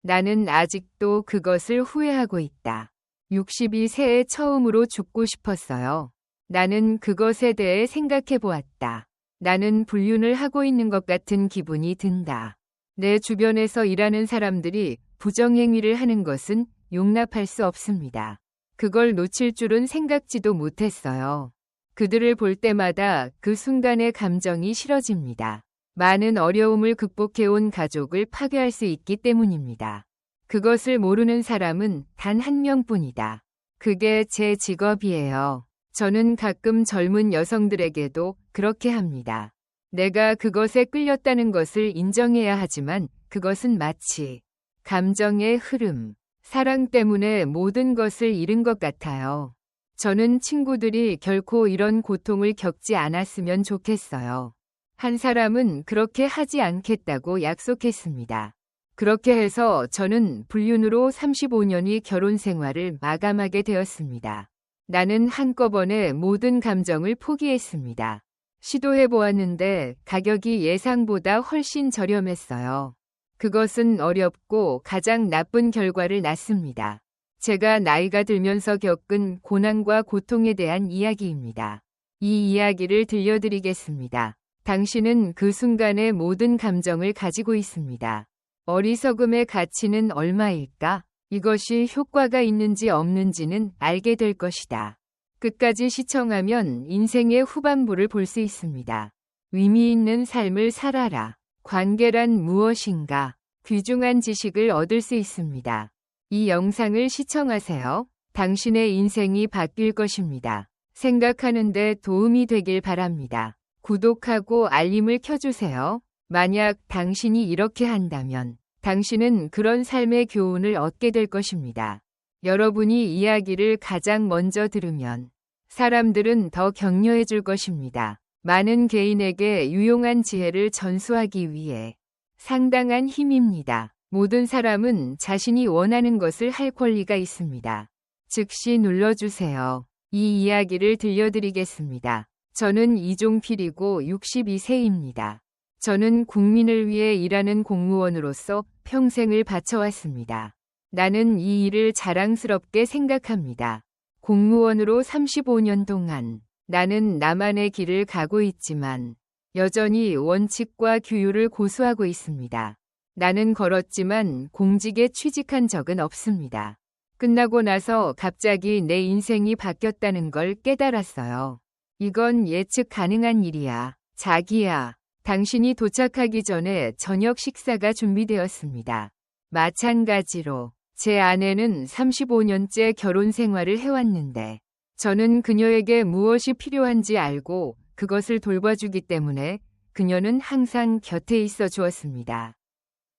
나는 아직도 그것을 후회하고 있다. 62세에 처음으로 죽고 싶었어요. 나는 그것에 대해 생각해 보았다. 나는 불륜을 하고 있는 것 같은 기분이 든다. 내 주변에서 일하는 사람들이 부정행위를 하는 것은 용납할 수 없습니다. 그걸 놓칠 줄은 생각지도 못했어요. 그들을 볼 때마다 그 순간의 감정이 싫어집니다. 많은 어려움을 극복해온 가족을 파괴할 수 있기 때문입니다. 그것을 모르는 사람은 단 한 명뿐이다. 그게 제 직업이에요. 저는 가끔 젊은 여성들에게도 그렇게 합니다. 내가 그것에 끌렸다는 것을 인정해야 하지만 그것은 마치 감정의 흐름, 사랑 때문에 모든 것을 잃은 것 같아요. 저는 친구들이 결코 이런 고통을 겪지 않았으면 좋겠어요. 한 사람은 그렇게 하지 않겠다고 약속했습니다. 그렇게 해서 저는 불륜으로 35년의 결혼 생활을 마감하게 되었습니다. 나는 한꺼번에 모든 감정을 포기했습니다. 시도해 보았는데 가격이 예상보다 훨씬 저렴했어요. 그것은 어렵고 가장 나쁜 결과를 낳습니다. 제가 나이가 들면서 겪은 고난과 고통에 대한 이야기입니다. 이 이야기를 들려드리겠습니다. 당신은 그 순간의 모든 감정을 가지고 있습니다. 어리석음의 가치는 얼마일까? 이것이 효과가 있는지 없는지는 알게 될 것이다. 끝까지 시청하면 인생의 후반부를 볼 수 있습니다. 의미 있는 삶을 살아라. 관계란 무엇인가? 귀중한 지식을 얻을 수 있습니다. 이 영상을 시청하세요. 당신의 인생이 바뀔 것입니다. 생각하는데 도움이 되길 바랍니다. 구독하고 알림을 켜주세요. 만약 당신이 이렇게 한다면 당신은 그런 삶의 교훈을 얻게 될 것입니다. 여러분이 이야기를 가장 먼저 들으면 사람들은 더 격려해 줄 것입니다. 많은 개인에게 유용한 지혜를 전수하기 위해 상당한 힘입니다. 모든 사람은 자신이 원하는 것을 할 권리가 있습니다. 즉시 눌러주세요. 이 이야기를 들려드리겠습니다. 저는 이종필이고 62세입니다. 저는 국민을 위해 일하는 공무원으로서 평생을 바쳐왔습니다. 나는 이 일을 자랑스럽게 생각합니다. 공무원으로 35년 동안 나는 나만의 길을 가고 있지만 여전히 원칙과 규율을 고수하고 있습니다. 나는 걸었지만 공직에 취직한 적은 없습니다. 끝나고 나서 갑자기 내 인생이 바뀌었다는 걸 깨달았어요. 이건 예측 가능한 일이야. 자기야, 당신이 도착하기 전에 저녁 식사가 준비되었습니다. 마찬가지로 제 아내는 35년째 결혼 생활을 해왔는데 저는 그녀에게 무엇이 필요한지 알고 그것을 돌봐주기 때문에 그녀는 항상 곁에 있어 주었습니다.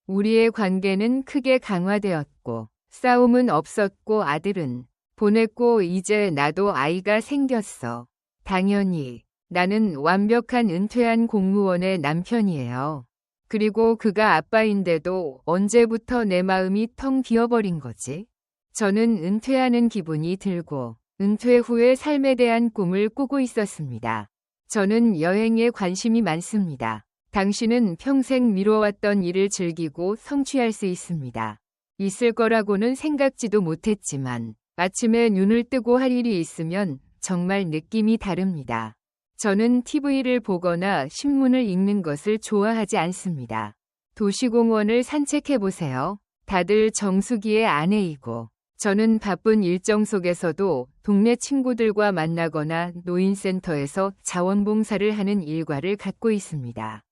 우리의 관계는 크게 강화되었고 싸움은 없었고 아들은 보냈고 이제 나도 아이가 생겼어. 당연히 나는 완벽한 은퇴한 공무원의 남편이에요. 그리고 그가 아빠인데도 언제부터 내 마음이 텅 비어버린 거지? 저는 은퇴하는 기분이 들고 은퇴 후의 삶에 대한 꿈을 꾸고 있었습니다. 저는 여행에 관심이 많습니다. 당신은 평생 미뤄왔던 일을 즐기고 성취할 수 있습니다. 있을 거라고는 생각지도 못했지만 아침에 눈을 뜨고 할 일이 있으면 정말 느낌이 다릅니다. 저는 TV를 보거나 신문을 읽는 것을 좋아하지 않습니다. 도시공원을 산책해보세요. 다들 정수기의 아내이고 저는 바쁜 일정 속에서도 동네 친구들과 만나거나 노인센터에서 자원봉사를 하는 일과를 갖고 있습니다.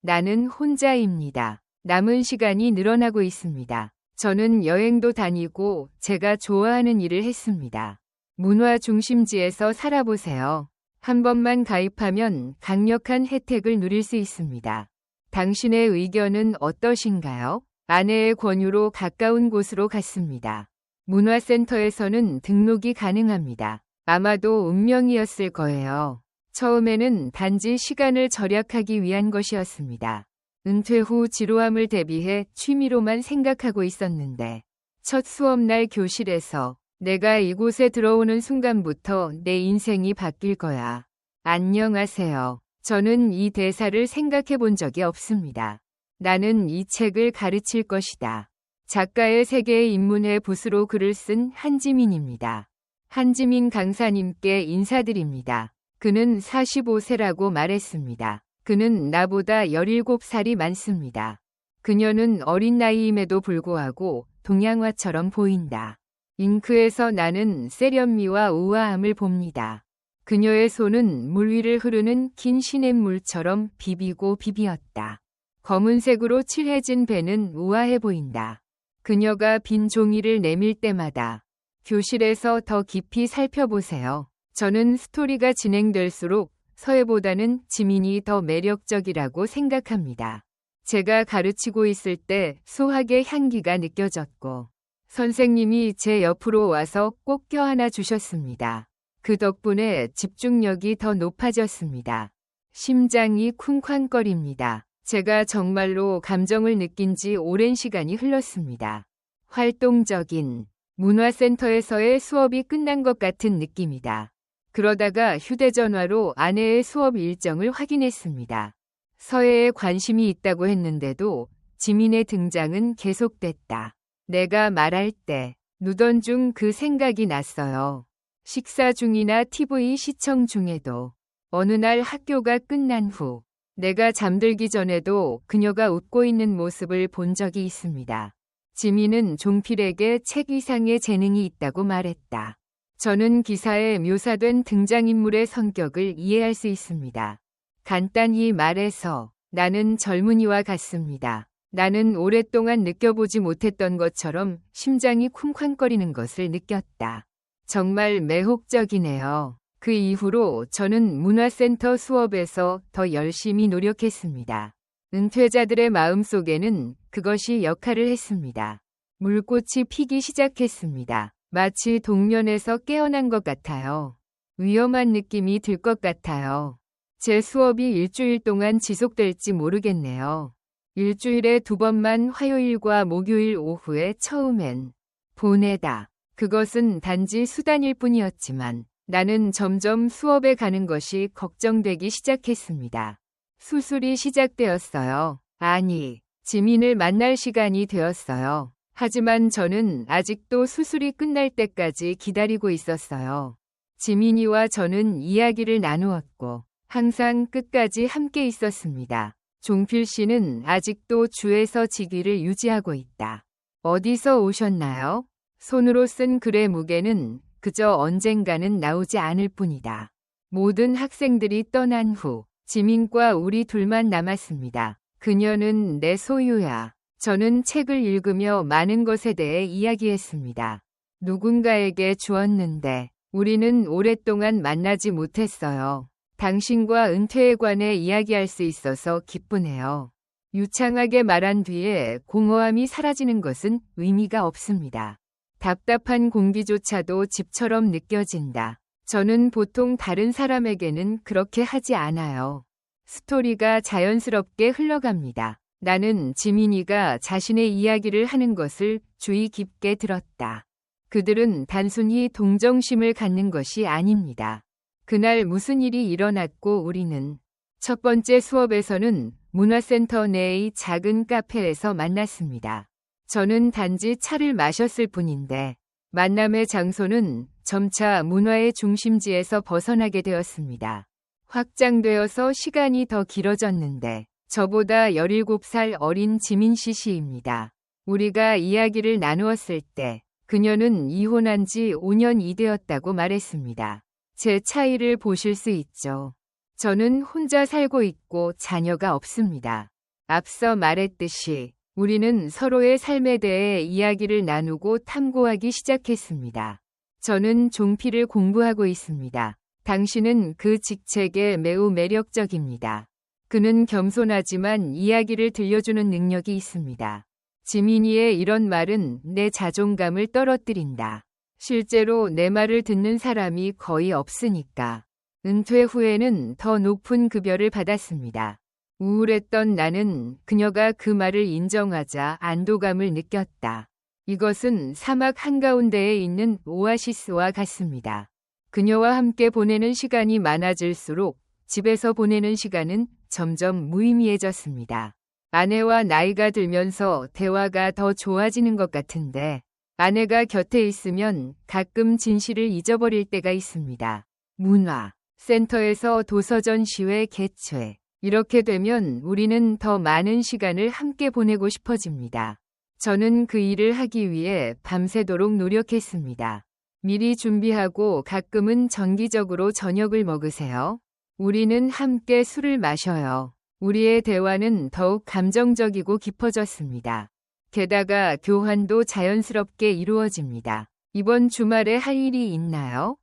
나는 혼자입니다. 남은 시간이 늘어나고 있습니다. 저는 여행도 다니고 제가 좋아하는 일을 했습니다. 문화 중심지에서 살아보세요. 한 번만 가입하면 강력한 혜택을 누릴 수 있습니다. 당신의 의견은 어떠신가요? 아내의 권유로 가까운 곳으로 갔습니다. 문화센터에서는 등록이 가능합니다. 아마도 운명이었을 거예요. 처음에는 단지 시간을 절약하기 위한 것이었습니다. 은퇴 후 지루함을 대비해 취미로만 생각하고 있었는데 첫 수업날 교실에서 내가 이곳에 들어오는 순간부터 내 인생이 바뀔 거야. 안녕하세요. 저는 이 대사를 생각해 본 적이 없습니다. 나는 이 책을 가르칠 것이다. 작가의 세계에 입문해 붓으로 글을 쓴 한지민입니다. 한지민 강사님께 인사드립니다. 그는 45세라고 말했습니다. 그는 나보다 17살이 많습니다. 그녀는 어린 나이임에도 불구하고 동양화처럼 보인다. 잉크에서 나는 세련미와 우아함을 봅니다. 그녀의 손은 물 위를 흐르는 긴 시냇물처럼 비비고 비비었다. 검은색으로 칠해진 배는 우아해 보인다. 그녀가 빈 종이를 내밀 때마다 교실에서 더 깊이 살펴보세요. 저는 스토리가 진행될수록 서예보다는 지민이 더 매력적이라고 생각합니다. 제가 가르치고 있을 때 수학의 향기가 느껴졌고 선생님이 제 옆으로 와서 꼭 껴안아 주셨습니다. 그 덕분에 집중력이 더 높아졌습니다. 심장이 쿵쾅거립니다. 제가 정말로 감정을 느낀 지 오랜 시간이 흘렀습니다. 활동적인 문화센터에서의 수업이 끝난 것 같은 느낌이다. 그러다가 휴대전화로 아내의 수업 일정을 확인했습니다. 서예에 관심이 있다고 했는데도 지민의 등장은 계속됐다. 내가 말할 때 누던 중 그 생각이 났어요. 식사 중이나 TV 시청 중에도 어느 날 학교가 끝난 후 내가 잠들기 전에도 그녀가 웃고 있는 모습을 본 적이 있습니다. 지민은 종필에게 책 이상의 재능이 있다고 말했다. 저는 기사에 묘사된 등장인물의 성격을 이해할 수 있습니다. 간단히 말해서 나는 젊은이와 같습니다. 나는 오랫동안 느껴보지 못했던 것처럼 심장이 쿵쾅거리는 것을 느꼈다. 정말 매혹적이네요. 그 이후로 저는 문화센터 수업에서 더 열심히 노력했습니다. 은퇴자들의 마음속에는 그것이 역할을 했습니다. 물꽃이 피기 시작했습니다. 마치 동면에서 깨어난 것 같아요. 위험한 느낌이 들 것 같아요. 제 수업이 일주일 동안 지속될지 모르겠네요. 일주일에 2번만 화요일과 목요일 오후에 처음엔 보내다. 그것은 단지 수단일 뿐이었지만 나는 점점 수업에 가는 것이 걱정되기 시작했습니다. 수술이 시작되었어요. 아니, 지민을 만날 시간이 되었어요. 하지만 저는 아직도 수술이 끝날 때까지 기다리고 있었어요. 지민이와 저는 이야기를 나누었고 항상 끝까지 함께 있었습니다. 종필 씨는 아직도 주에서 직위를 유지하고 있다. 어디서 오셨나요? 손으로 쓴 글의 무게는 그저 언젠가는 나오지 않을 뿐이다. 모든 학생들이 떠난 후 지민과 우리 둘만 남았습니다. 그녀는 내 소유야. 저는 책을 읽으며 많은 것에 대해 이야기했습니다. 누군가에게 주었는데 우리는 오랫동안 만나지 못했어요. 당신과 은퇴에 관해 이야기할 수 있어서 기쁘네요. 유창하게 말한 뒤에 공허함이 사라지는 것은 의미가 없습니다. 답답한 공기조차도 집처럼 느껴진다. 저는 보통 다른 사람에게는 그렇게 하지 않아요. 스토리가 자연스럽게 흘러갑니다. 나는 지민이가 자신의 이야기를 하는 것을 주의 깊게 들었다. 그들은 단순히 동정심을 갖는 것이 아닙니다. 그날 무슨 일이 일어났고 우리는 첫 번째 수업에서는 문화센터 내의 작은 카페에서 만났습니다. 저는 단지 차를 마셨을 뿐인데 만남의 장소는 점차 문화의 중심지에서 벗어나게 되었습니다. 확장되어서 시간이 더 길어졌는데 저보다 17살 어린 지민 씨입니다. 우리가 이야기를 나누었을 때 그녀는 이혼한 지 5년이 되었다고 말했습니다. 제 차이를 보실 수 있죠. 저는 혼자 살고 있고 자녀가 없습니다. 앞서 말했듯이 우리는 서로의 삶에 대해 이야기를 나누고 탐구하기 시작했습니다. 저는 종필을 공부하고 있습니다. 당신은 그 직책에 매우 매력적입니다. 그는 겸손하지만 이야기를 들려주는 능력이 있습니다. 지민이의 이런 말은 내 자존감을 떨어뜨린다. 실제로 내 말을 듣는 사람이 거의 없으니까. 은퇴 후에는 더 높은 급여를 받았습니다. 우울했던 나는 그녀가 그 말을 인정하자 안도감을 느꼈다. 이것은 사막 한가운데에 있는 오아시스와 같습니다. 그녀와 함께 보내는 시간이 많아질수록 집에서 보내는 시간은 점점 무의미해졌습니다. 아내와 나이가 들면서 대화가 더 좋아지는 것 같은데 아내가 곁에 있으면 가끔 진실을 잊어버릴 때가 있습니다. 문화 센터에서 도서 전시회 개최. 이렇게 되면 우리는 더 많은 시간을 함께 보내고 싶어집니다. 저는 그 일을 하기 위해 밤새도록 노력했습니다. 미리 준비하고 가끔은 정기적으로 저녁을 먹으세요. 우리는 함께 술을 마셔요. 우리의 대화는 더욱 감정적이고 깊어졌습니다. 게다가 교환도 자연스럽게 이루어집니다. 이번 주말에 할 일이 있나요?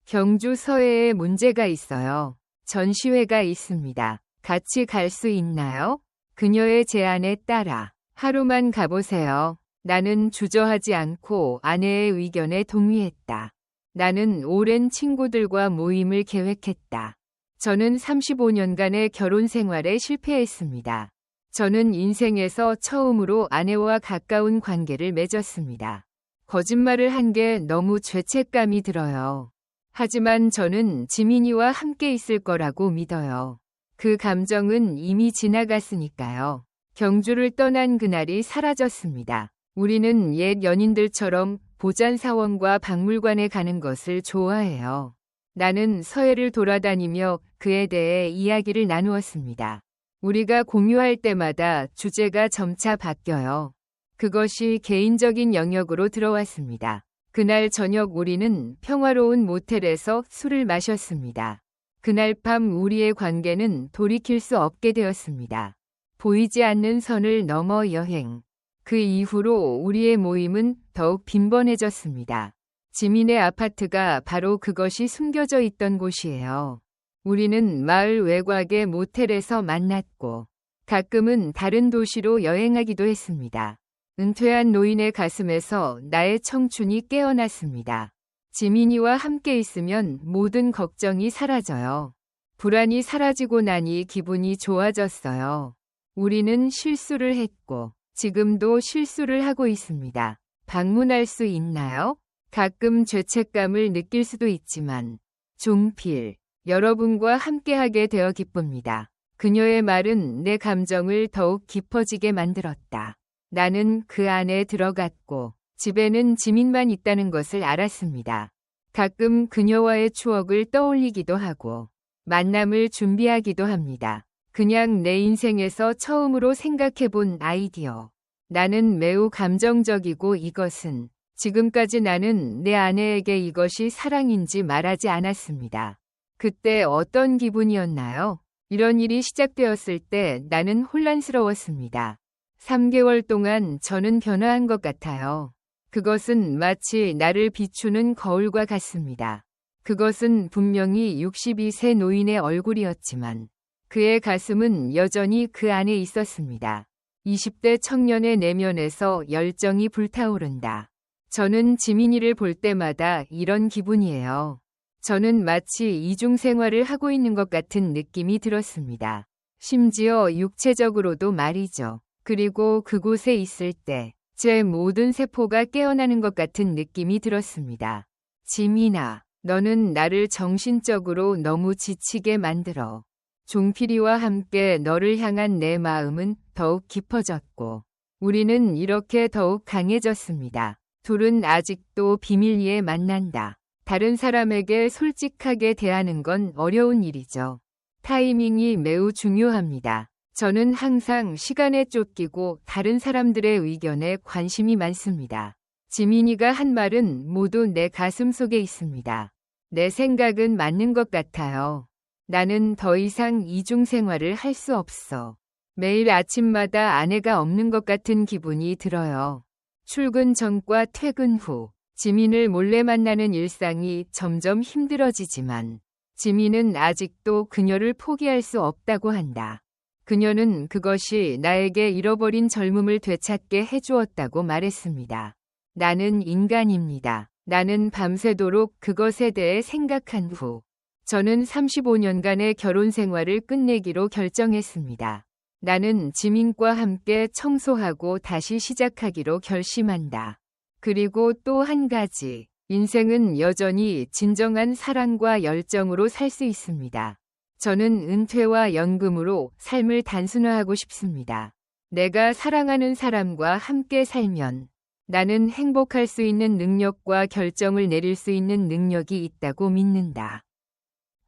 경주 서해에 문제가 있어요. 전시회가 있습니다. 같이 갈 수 있나요? 그녀의 제안에 따라 하루만 가보세요. 나는 주저하지 않고 아내의 의견에 동의했다. 나는 오랜 친구들과 모임을 계획했다. 저는 35년간의 결혼 생활에 실패했습니다. 저는 인생에서 처음으로 아내와 가까운 관계를 맺었습니다. 거짓말을 한 게 너무 죄책감이 들어요. 하지만 저는 지민이와 함께 있을 거라고 믿어요. 그 감정은 이미 지나갔으니까요. 경주를 떠난 그날이 사라졌습니다. 우리는 옛 연인들처럼 보잔사원과 박물관에 가는 것을 좋아해요. 나는 서해를 돌아다니며 그에 대해 이야기를 나누었습니다. 우리가 공유할 때마다 주제가 점차 바뀌어요. 그것이 개인적인 영역으로 들어왔습니다. 그날 저녁 우리는 평화로운 모텔에서 술을 마셨습니다. 그날 밤 우리의 관계는 돌이킬 수 없게 되었습니다. 보이지 않는 선을 넘어 여행. 그 이후로 우리의 모임은 더욱 빈번해졌습니다. 지민의 아파트가 바로 그것이 숨겨져 있던 곳이에요. 우리는 마을 외곽의 모텔에서 만났고 가끔은 다른 도시로 여행하기도 했습니다. 은퇴한 노인의 가슴에서 나의 청춘이 깨어났습니다. 지민이와 함께 있으면 모든 걱정이 사라져요. 불안이 사라지고 나니 기분이 좋아졌어요. 우리는 실수를 했고 지금도 실수를 하고 있습니다. 방문할 수 있나요? 가끔 죄책감을 느낄 수도 있지만 종필, 여러분과 함께하게 되어 기쁩니다. 그녀의 말은 내 감정을 더욱 깊어지게 만들었다. 나는 그 안에 들어갔고 집에는 지민만 있다는 것을 알았습니다. 가끔 그녀와의 추억을 떠올리기도 하고 만남을 준비하기도 합니다. 그냥 내 인생에서 처음으로 생각해본 아이디어. 나는 매우 감정적이고 이것은 지금까지 나는 내 아내에게 이것이 사랑인지 말하지 않았습니다. 그때 어떤 기분이었나요? 이런 일이 시작되었을 때 나는 혼란스러웠습니다. 3개월 동안 저는 변화한 것 같아요. 그것은 마치 나를 비추는 거울과 같습니다. 그것은 분명히 62세 노인의 얼굴이었지만 그의 가슴은 여전히 그 안에 있었습니다. 20대 청년의 내면에서 열정이 불타오른다. 저는 지민이를 볼 때마다 이런 기분이에요. 저는 마치 이중생활을 하고 있는 것 같은 느낌이 들었습니다. 심지어 육체적으로도 말이죠. 그리고 그곳에 있을 때 제 모든 세포가 깨어나는 것 같은 느낌이 들었습니다. 지민아, 너는 나를 정신적으로 너무 지치게 만들어. 종필이와 함께 너를 향한 내 마음은 더욱 깊어졌고 우리는 이렇게 더욱 강해졌습니다. 둘은 아직도 비밀리에 만난다. 다른 사람에게 솔직하게 대하는 건 어려운 일이죠. 타이밍이 매우 중요합니다. 저는 항상 시간에 쫓기고 다른 사람들의 의견에 관심이 많습니다. 지민이가 한 말은 모두 내 가슴 속에 있습니다. 내 생각은 맞는 것 같아요. 나는 더 이상 이중생활을 할 수 없어. 매일 아침마다 아내가 없는 것 같은 기분이 들어요. 출근 전과 퇴근 후 지민을 몰래 만나는 일상이 점점 힘들어지지만 지민은 아직도 그녀를 포기할 수 없다고 한다. 그녀는 그것이 나에게 잃어버린 젊음을 되찾게 해주었다고 말했습니다. 나는 인간입니다. 나는 밤새도록 그것에 대해 생각한 후 저는 35년간의 결혼 생활을 끝내기로 결정했습니다. 나는 지민과 함께 청소하고 다시 시작하기로 결심한다. 그리고 또 한 가지, 인생은 여전히 진정한 사랑과 열정으로 살 수 있습니다. 저는 은퇴와 연금으로 삶을 단순화하고 싶습니다. 내가 사랑하는 사람과 함께 살면 나는 행복할 수 있는 능력과 결정을 내릴 수 있는 능력이 있다고 믿는다.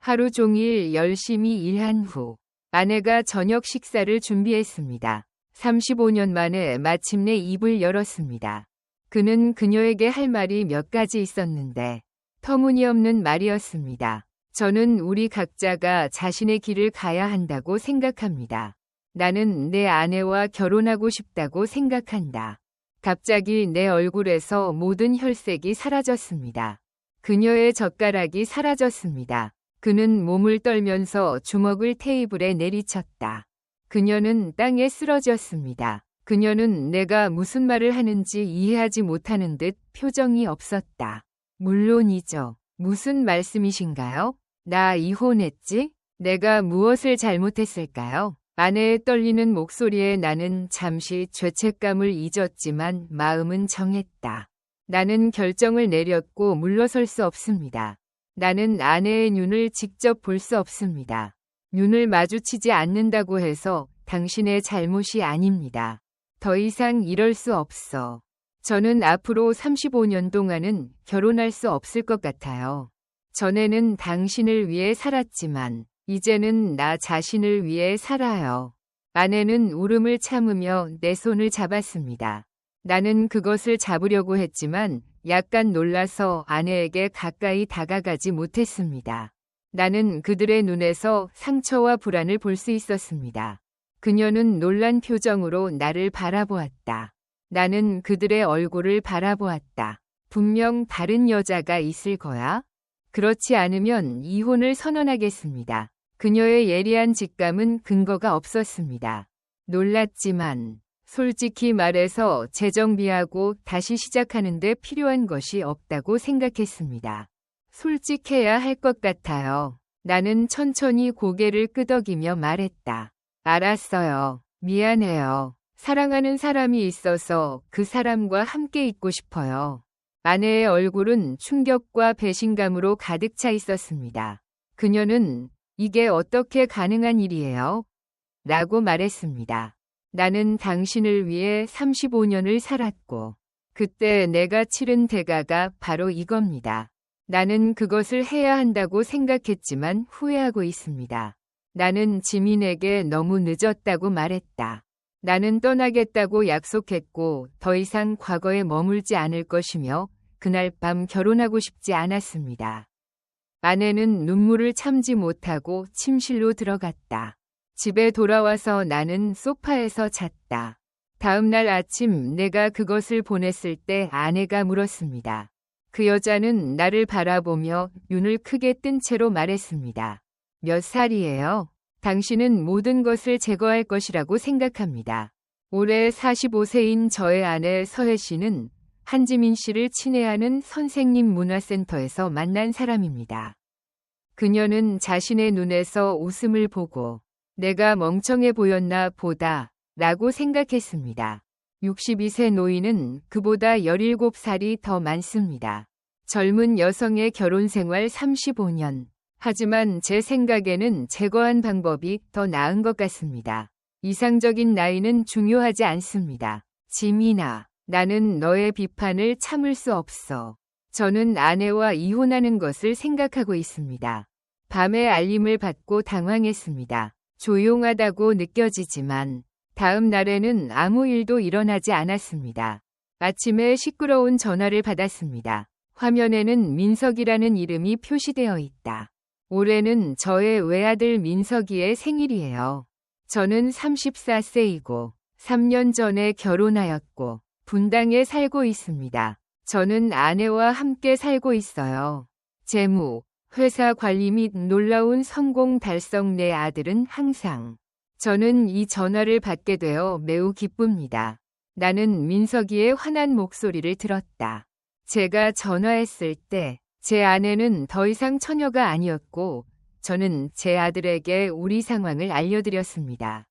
하루 종일 열심히 일한 후 아내가 저녁 식사를 준비했습니다. 35년 만에 마침내 입을 열었습니다. 그는 그녀에게 할 말이 몇 가지 있었는데 터무니없는 말이었습니다. 저는 우리 각자가 자신의 길을 가야 한다고 생각합니다. 나는 내 아내와 결혼하고 싶다고 생각한다. 갑자기 내 얼굴에서 모든 혈색이 사라졌습니다. 그녀의 젓가락이 사라졌습니다. 그는 몸을 떨면서 주먹을 테이블에 내리쳤다. 그녀는 땅에 쓰러졌습니다. 그녀는 내가 무슨 말을 하는지 이해하지 못하는 듯 표정이 없었다. 물론이죠. 무슨 말씀이신가요? 나 이혼했지? 내가 무엇을 잘못했을까요? 아내의 떨리는 목소리에 나는 잠시 죄책감을 잊었지만 마음은 정했다. 나는 결정을 내렸고 물러설 수 없습니다. 나는 아내의 눈을 직접 볼 수 없습니다. 눈을 마주치지 않는다고 해서 당신의 잘못이 아닙니다. 더 이상 이럴 수 없어. 저는 앞으로 35년 동안은 결혼할 수 없을 것 같아요. 전에는 당신을 위해 살았지만 이제는 나 자신을 위해 살아요. 아내는 울음을 참으며 내 손을 잡았습니다. 나는 그것을 잡으려고 했지만 약간 놀라서 아내에게 가까이 다가가지 못했습니다. 나는 그들의 눈에서 상처와 불안을 볼 수 있었습니다. 그녀는 놀란 표정으로 나를 바라보았다. 나는 그들의 얼굴을 바라보았다. 분명 다른 여자가 있을 거야? 그렇지 않으면 이혼을 선언하겠습니다. 그녀의 예리한 직감은 근거가 없었습니다. 놀랐지만 솔직히 말해서 재정비하고 다시 시작하는 데 필요한 것이 없다고 생각했습니다. 솔직해야 할 것 같아요. 나는 천천히 고개를 끄덕이며 말했다. 알았어요. 미안해요. 사랑하는 사람이 있어서 그 사람과 함께 있고 싶어요. 아내의 얼굴은 충격과 배신감으로 가득 차 있었습니다. 그녀는 이게 어떻게 가능한 일이에요? 라고 말했습니다. 나는 당신을 위해 35년을 살았고 그때 내가 치른 대가가 바로 이겁니다. 나는 그것을 해야 한다고 생각했지만 후회하고 있습니다. 나는 지민에게 너무 늦었다고 말했다. 나는 떠나겠다고 약속했고 더 이상 과거에 머물지 않을 것이며 그날 밤 결혼하고 싶지 않았습니다. 아내는 눈물을 참지 못하고 침실로 들어갔다. 집에 돌아와서 나는 소파에서 잤다. 다음 날 아침 내가 그것을 보냈을 때 아내가 물었습니다. 그 여자는 나를 바라보며 눈을 크게 뜬 채로 말했습니다. 몇 살이에요? 당신은 모든 것을 제거할 것이라고 생각합니다. 올해 45세인 저의 아내 서혜 씨는 한지민 씨를 친애하는 선생님 문화센터에서 만난 사람입니다. 그녀는 자신의 눈에서 웃음을 보고 내가 멍청해 보였나 보다 라고 생각했습니다. 62세 노인은 그보다 17살이 더 많습니다. 젊은 여성의 결혼 생활 35년. 하지만 제 생각에는 제거한 방법이 더 나은 것 같습니다. 이상적인 나이는 중요하지 않습니다. 지민아, 나는 너의 비판을 참을 수 없어. 저는 아내와 이혼하는 것을 생각하고 있습니다. 밤에 알림을 받고 당황했습니다. 조용하다고 느껴지지만 다음 날에는 아무 일도 일어나지 않았습니다. 아침에 시끄러운 전화를 받았습니다. 화면에는 민석이라는 이름이 표시되어 있다. 올해는 저의 외아들 민석이의 생일이에요. 저는 34세이고 3년 전에 결혼하였고 분당에 살고 있습니다. 저는 아내와 함께 살고 있어요. 재무, 회사 관리 및 놀라운 성공 달성 내 아들은 항상. 저는 이 전화를 받게 되어 매우 기쁩니다. 나는 민석이의 환한 목소리를 들었다. 제가 전화했을 때 제 아내는 더 이상 처녀가 아니었고 저는 제 아들에게 우리 상황을 알려드렸습니다.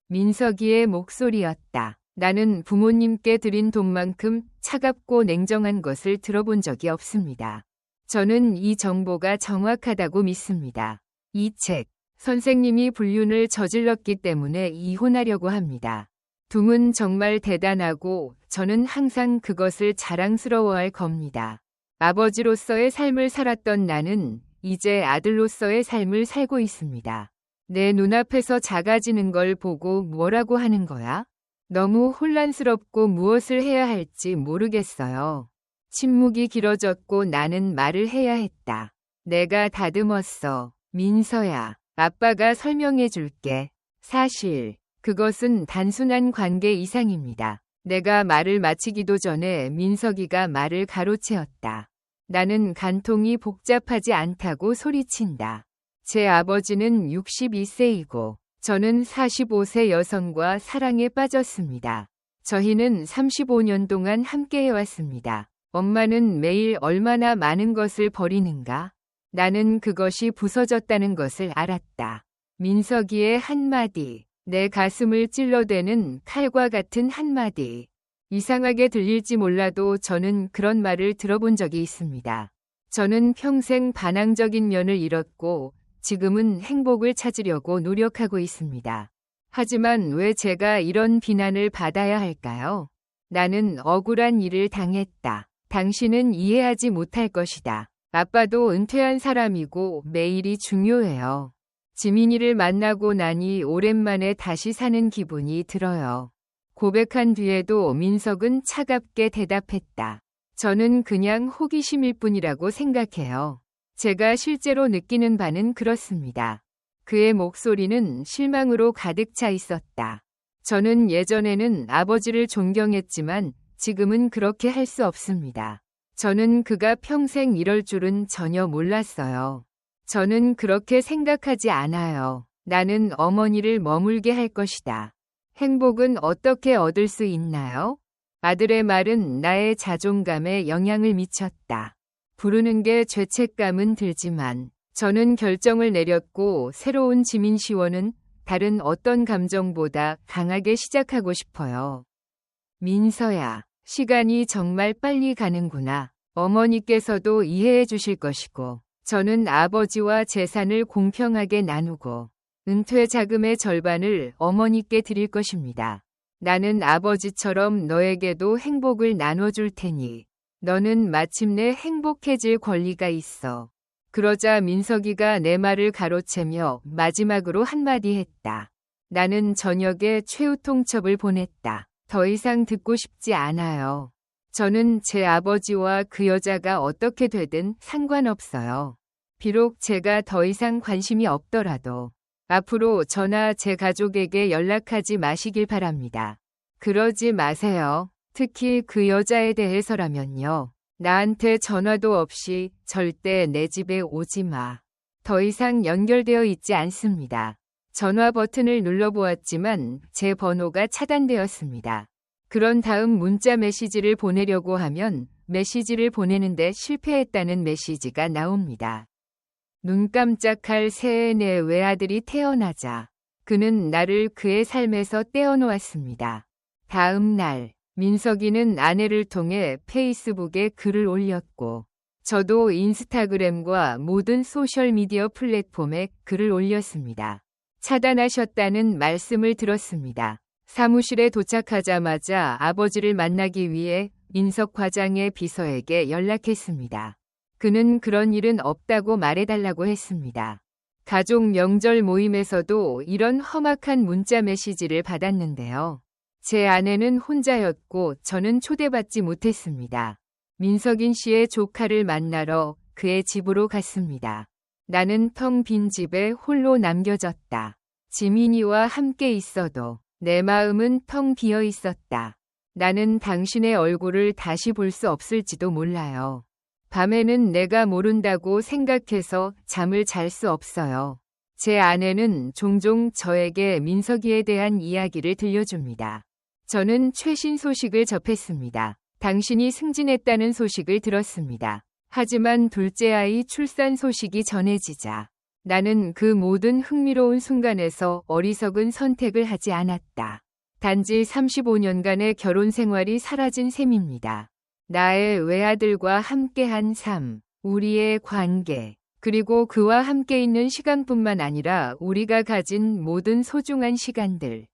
민석이의 목소리였다. 나는 부모님께 드린 돈만큼 차갑고 냉정한 것을 들어본 적이 없습니다. 저는 이 정보가 정확하다고 믿습니다. 이 책, 선생님이 불륜을 저질렀기 때문에 이혼하려고 합니다. 둠은 정말 대단하고 저는 항상 그것을 자랑스러워할 겁니다. 아버지로서의 삶을 살았던 나는 이제 아들로서의 삶을 살고 있습니다. 내 눈앞에서 작아지는 걸 보고 뭐라고 하는 거야? 너무 혼란스럽고 무엇을 해야 할지 모르겠어요. 침묵이 길어졌고 나는 말을 해야 했다. 내가 다듬었어. 민서야, 아빠가 설명해 줄게. 사실 그것은 단순한 관계 이상입니다. 내가 말을 마치기도 전에 민석이가 말을 가로채었다. 나는 간통이 복잡하지 않다고 소리친다. 제 아버지는 62세이고 저는 45세 여성과 사랑에 빠졌습니다. 저희는 35년 동안 함께 해왔습니다. 엄마는 매일 얼마나 많은 것을 버리는가? 나는 그것이 부서졌다는 것을 알았다. 민석이의 한마디, 내 가슴을 찔러대는 칼과 같은 한마디. 이상하게 들릴지 몰라도 저는 그런 말을 들어본 적이 있습니다. 저는 평생 반항적인 면을 잃었고 지금은 행복을 찾으려고 노력하고 있습니다. 하지만 왜 제가 이런 비난을 받아야 할까요? 나는 억울한 일을 당했다. 당신은 이해하지 못할 것이다. 아빠도 은퇴한 사람이고 매일이 중요해요. 지민이를 만나고 나니 오랜만에 다시 사는 기분이 들어요. 고백한 뒤에도 민석은 차갑게 대답했다. 저는 그냥 호기심일 뿐이라고 생각해요. 제가 실제로 느끼는 바는 그렇습니다. 그의 목소리는 실망으로 가득 차 있었다. 저는 예전에는 아버지를 존경했지만 지금은 그렇게 할 수 없습니다. 저는 그가 평생 이럴 줄은 전혀 몰랐어요. 저는 그렇게 생각하지 않아요. 나는 어머니를 머물게 할 것이다. 행복은 어떻게 얻을 수 있나요? 아들의 말은 나의 자존감에 영향을 미쳤다. 부르는 게 죄책감은 들지만 저는 결정을 내렸고 새로운 지민시원은 다른 어떤 감정보다 강하게 시작하고 싶어요. 민서야, 시간이 정말 빨리 가는구나. 어머니께서도 이해해 주실 것이고 저는 아버지와 재산을 공평하게 나누고 은퇴 자금의 절반을 어머니께 드릴 것입니다. 나는 아버지처럼 너에게도 행복을 나눠줄 테니 너는 마침내 행복해질 권리가 있어. 그러자 민석이가 내 말을 가로채며 마지막으로 한마디 했다. 나는 저녁에 최후 통첩을 보냈다. 더 이상 듣고 싶지 않아요. 저는 제 아버지와 그 여자가 어떻게 되든 상관없어요. 비록 제가 더 이상 관심이 없더라도 앞으로 저나 제 가족에게 연락하지 마시길 바랍니다. 그러지 마세요. 특히 그 여자에 대해서라면요. 나한테 전화도 없이 절대 내 집에 오지 마. 더 이상 연결되어 있지 않습니다. 전화 버튼을 눌러보았지만 제 번호가 차단되었습니다. 그런 다음 문자 메시지를 보내려고 하면 메시지를 보내는데 실패했다는 메시지가 나옵니다. 눈 깜짝할 새해 내 외아들이 태어나자 그는 나를 그의 삶에서 떼어놓았습니다. 다음 날 민석이는 아내를 통해 페이스북에 글을 올렸고 저도 인스타그램과 모든 소셜미디어 플랫폼에 글을 올렸습니다. 차단하셨다는 말씀을 들었습니다. 사무실에 도착하자마자 아버지를 만나기 위해 민석 과장의 비서에게 연락했습니다. 그는 그런 일은 없다고 말해달라고 했습니다. 가족 명절 모임에서도 이런 험악한 문자 메시지를 받았는데요. 제 아내는 혼자였고 저는 초대받지 못했습니다. 민석인 씨의 조카를 만나러 그의 집으로 갔습니다. 나는 텅 빈 집에 홀로 남겨졌다. 지민이와 함께 있어도 내 마음은 텅 비어 있었다. 나는 당신의 얼굴을 다시 볼 수 없을지도 몰라요. 밤에는 내가 모른다고 생각해서 잠을 잘 수 없어요. 제 아내는 종종 저에게 민석이에 대한 이야기를 들려줍니다. 저는 최신 소식을 접했습니다. 당신이 승진했다는 소식을 들었습니다. 하지만 둘째 아이 출산 소식이 전해지자 나는 그 모든 흥미로운 순간에서 어리석은 선택을 하지 않았다. 단지 35년간의 결혼 생활이 사라진 셈입니다. 나의 외아들과 함께한 삶, 우리의 관계, 그리고 그와 함께 있는 시간뿐만 아니라 우리가 가진 모든 소중한 시간들.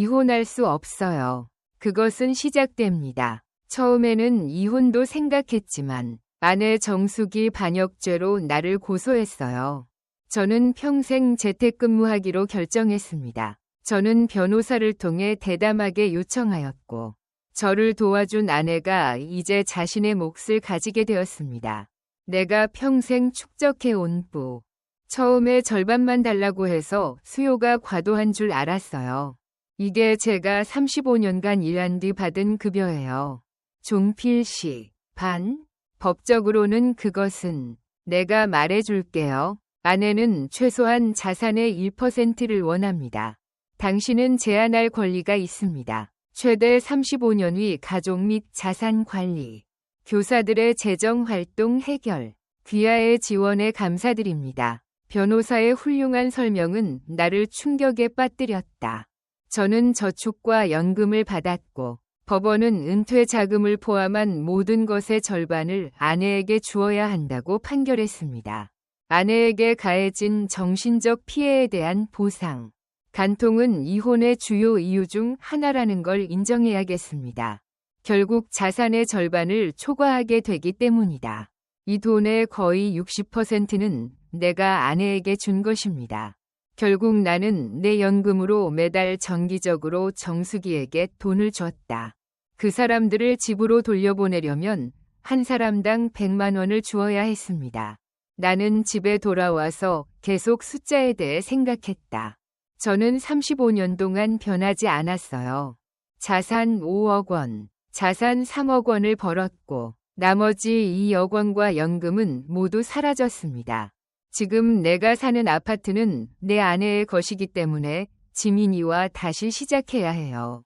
이혼할 수 없어요. 그것은 시작됩니다. 처음에는 이혼도 생각했지만 아내 정숙이 반역죄로 나를 고소했어요. 저는 평생 재택근무하기로 결정했습니다. 저는 변호사를 통해 대담하게 요청하였고 저를 도와준 아내가 이제 자신의 몫을 가지게 되었습니다. 내가 평생 축적해온 부. 처음에 절반만 달라고 해서 수요가 과도한 줄 알았어요. 이게 제가 35년간 일한 뒤 받은 급여예요. 종필씨, 반? 법적으로는 그것은 내가 말해줄게요. 아내는 최소한 자산의 1%를 원합니다. 당신은 제한할 권리가 있습니다. 최대 35년의 가족 및 자산 관리. 교사들의 재정 활동 해결. 귀하의 지원에 감사드립니다. 변호사의 훌륭한 설명은 나를 충격에 빠뜨렸다. 저는 저축과 연금을 받았고 법원은 은퇴 자금을 포함한 모든 것의 절반을 아내에게 주어야 한다고 판결했습니다. 아내에게 가해진 정신적 피해에 대한 보상. 간통은 이혼의 주요 이유 중 하나라는 걸 인정해야겠습니다. 결국 자산의 절반을 초과하게 되기 때문이다. 이 돈의 거의 60%는 내가 아내에게 준 것입니다. 결국 나는 내 연금으로 매달 정기적으로 정수기에게 돈을 줬다. 그 사람들을 집으로 돌려보내려면 한 사람당 100만 원을 주어야 했습니다. 나는 집에 돌아와서 계속 숫자에 대해 생각했다. 저는 35년 동안 변하지 않았어요. 자산 5억 원, 자산 3억 원을 벌었고 나머지 2억 원과 연금은 모두 사라졌습니다. 지금 내가 사는 아파트는 내 아내의 것이기 때문에 지민이와 다시 시작해야 해요.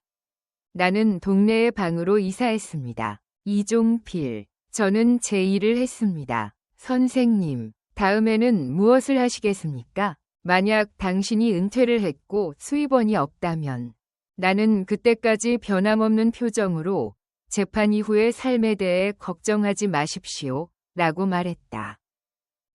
나는 동네의 방으로 이사했습니다. 이종필. 저는 제 일을 했습니다. 선생님, 다음에는 무엇을 하시겠습니까? 만약 당신이 은퇴를 했고 수입원이 없다면 나는 그때까지 변함없는 표정으로 재판 이후의 삶에 대해 걱정하지 마십시오. 라고 말했다.